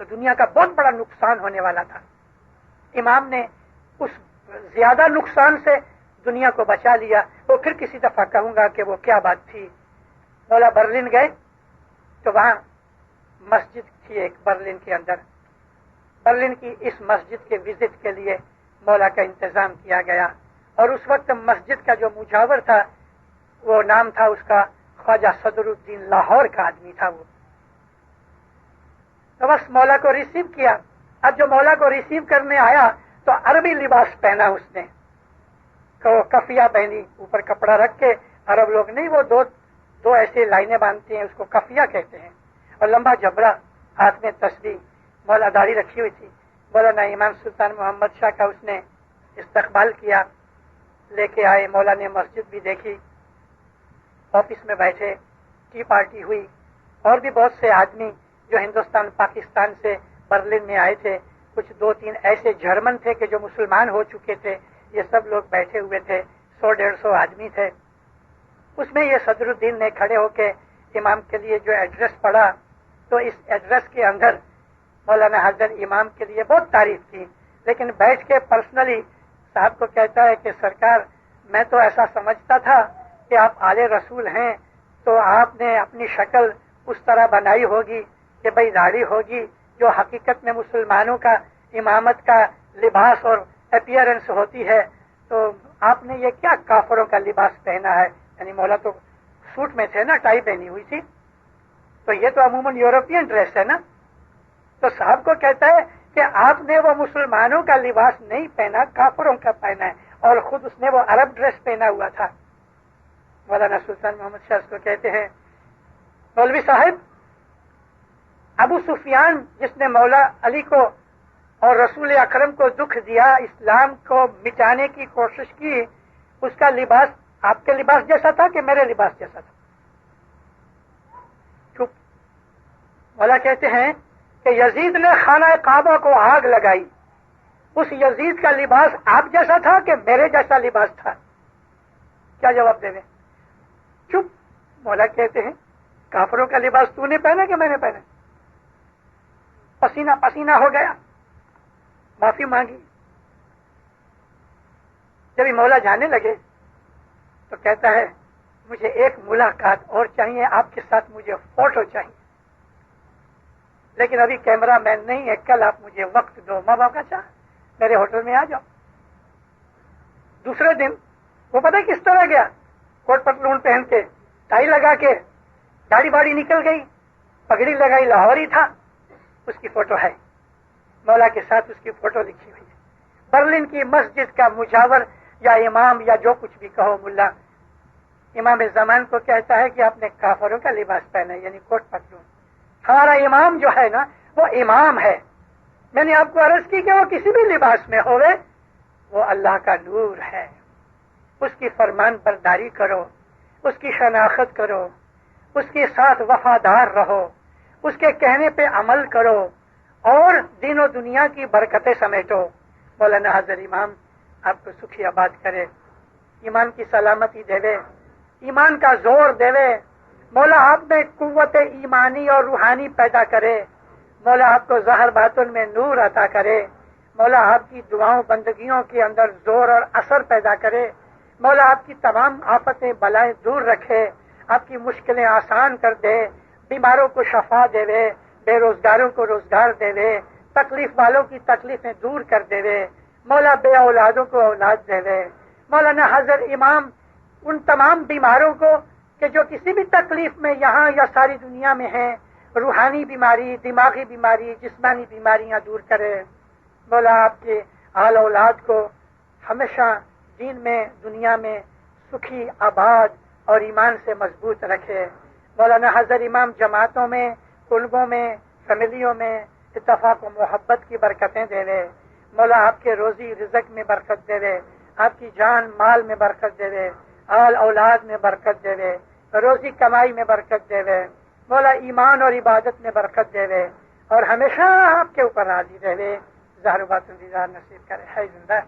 تو دنیا کا بہت بڑا نقصان ہونے والا تھا. امام نے اس زیادہ نقصان سے دنیا کو بچا لیا. وہ پھر کسی دفعہ کہوں گا کہ وہ کیا بات تھی. مولا برلن گئے تو وہاں مسجد تھی ایک برلن کے اندر. برلن کی اس مسجد کے وزٹ کے لیے مولا کا انتظام کیا گیا اور اس وقت مسجد کا جو مجاور تھا وہ نام تھا اس کا خواجہ صدر الدین لاہور کا آدمی تھا. وہ تو بس مولا کو ریسیو کیا. اب جو مولا کو ریسیو کرنے آیا تو عربی لباس پہنا اس نے, کفیہ پہنی اوپر کپڑا رکھ کے. عرب لوگ نہیں, وہ دو ایسے لائنیں باندھتے ہیں, اس کو کفیہ کہتے ہیں, اور لمبا جبرا, ہاتھ میں تسبیح. مولا داڑھی رکھی ہوئی تھی. مولانا امام سلطان محمد شاہ کا اس نے استقبال کیا, لے کے آئے. مولا نے مسجد بھی دیکھی, آفس میں بیٹھے, ٹی پارٹی ہوئی. اور بھی بہت سے آدمی جو ہندوستان پاکستان سے برلن میں آئے تھے, کچھ 2-3 ایسے جرمن تھے کہ جو مسلمان ہو چکے تھے, یہ سب لوگ بیٹھے ہوئے تھے. 100-150 آدمی تھے. اس میں یہ صدر الدین نے کھڑے ہو کے امام کے لیے جو ایڈریس پڑھا, تو اس ایڈریس کے اندر مولانا حضرت امام کے لیے بہت تعریف کی, لیکن بیٹھ کے پرسنلی صاحب کو کہتا ہے کہ سرکار میں تو ایسا سمجھتا تھا کہ آپ آل رسول ہیں, تو آپ نے اپنی شکل اس طرح بنائی ہوگی کہ بھئی داڑھی ہوگی, جو حقیقت میں مسلمانوں کا امامت کا لباس اور اپیئرنس ہوتی ہے, تو آپ نے یہ کیا کافروں کا لباس پہنا ہے. یعنی مولا تو سوٹ میں تھے نا, ٹائی پہنی ہوئی تھی, تو یہ تو عموماً یورپین ڈریس ہے نا. تو صاحب کو کہتا ہے کہ آپ نے وہ مسلمانوں کا لباس نہیں پہنا, کافروں کا پہنا ہے, اور خود اس نے وہ عرب ڈریس پہنا ہوا تھا. مولانا سلطان محمد شاہ کو کہتے ہیں, مولوی صاحب, ابو سفیان جس نے مولا علی کو اور رسول اکرم کو دکھ دیا, اسلام کو مٹانے کی کوشش کی, اس کا لباس آپ کے لباس جیسا تھا کہ میرے لباس جیسا تھا؟ چپ. مولا کہتے ہیں کہ یزید نے خانہ کعبہ کو آگ لگائی, اس یزید کا لباس آپ جیسا تھا کہ میرے جیسا لباس تھا؟ کیا جواب دے دیں؟ چپ. مولا کہتے ہیں کافروں کا لباس تو نے پہنا کہ میں نے پہنا؟ پسینہ پسینہ ہو گیا, معافی مانگی. جب مولا جانے لگے تو کہتا ہے مجھے ایک ملاقات اور چاہیے, آپ کے ساتھ مجھے فوٹو چاہیے, لیکن ابھی کیمرہ مین نہیں ہے, کل آپ مجھے وقت دو. ماں باپ کا چاہ میرے ہوٹل میں آ جاؤ. دوسرے دن وہ پتہ کس طرح گیا, کوٹ پتلون پہن کے, ٹائی لگا کے, داڑھی باڑی نکل گئی, پگڑی لگائی, لاہوری تھا. اس کی فوٹو ہے, مولا کے ساتھ اس کی فوٹو لکھی ہوئی ہے. برلن کی مسجد کا مجاور یا امام یا جو کچھ بھی کہو, ملا امام زمان کو کہتا ہے کہ آپ نے کافروں کا لباس پہنا, یعنی کوٹ پتلون. ہمارا امام جو ہے نا وہ امام ہے. میں نے آپ کو عرض کی کہ وہ کسی بھی لباس میں ہوئے, وہ اللہ کا نور ہے. اس کی فرمان برداری کرو, اس کی شناخت کرو, اس کے ساتھ وفادار رہو, اس کے کہنے پہ عمل کرو, اور دین و دنیا کی برکتیں سمیٹو. مولانا حضرت امام آپ کو سکھی آباد کرے, ایمان کی سلامتی دے, ایمان کا زور دے. مولا آپ میں قوت ایمانی اور روحانی پیدا کرے. مولا آپ کو ظاہر باطن میں نور عطا کرے. مولا آپ کی دعاؤں بندگیوں کے اندر زور اور اثر پیدا کرے. مولا آپ کی تمام آفتیں بلائیں دور رکھے, آپ کی مشکلیں آسان کر دے, بیماروں کو شفا دے, بے روزگاروں کو روزگار دے, تکلیف والوں کی تکلیفیں دور کر دے. مولا بے اولادوں کو اولاد دے. مولانا حضرت امام ان تمام بیماروں کو کہ جو کسی بھی تکلیف میں یہاں یا ساری دنیا میں ہیں, روحانی بیماری, دماغی بیماری, جسمانی بیماریاں دور کرے. مولا آپ کے آل اولاد کو ہمیشہ دین میں, دنیا میں سکھی, آباد اور ایمان سے مضبوط رکھے. مولانا حضرت امام جماعتوں میں, کلبوں میں, فیملیوں میں اتفاق و محبت کی برکتیں دے. مولا آپ کے روزی رزق میں برکت دے, آپ کی جان مال میں برکت دے, آل اولاد میں برکت دے, روزی کمائی میں برکت دے. مولا ایمان اور عبادت میں برکت دے, اور ہمیشہ آپ کے اوپر راضی رہے. ظاہر باطن دیدار نصیب کرے. ہے زندہ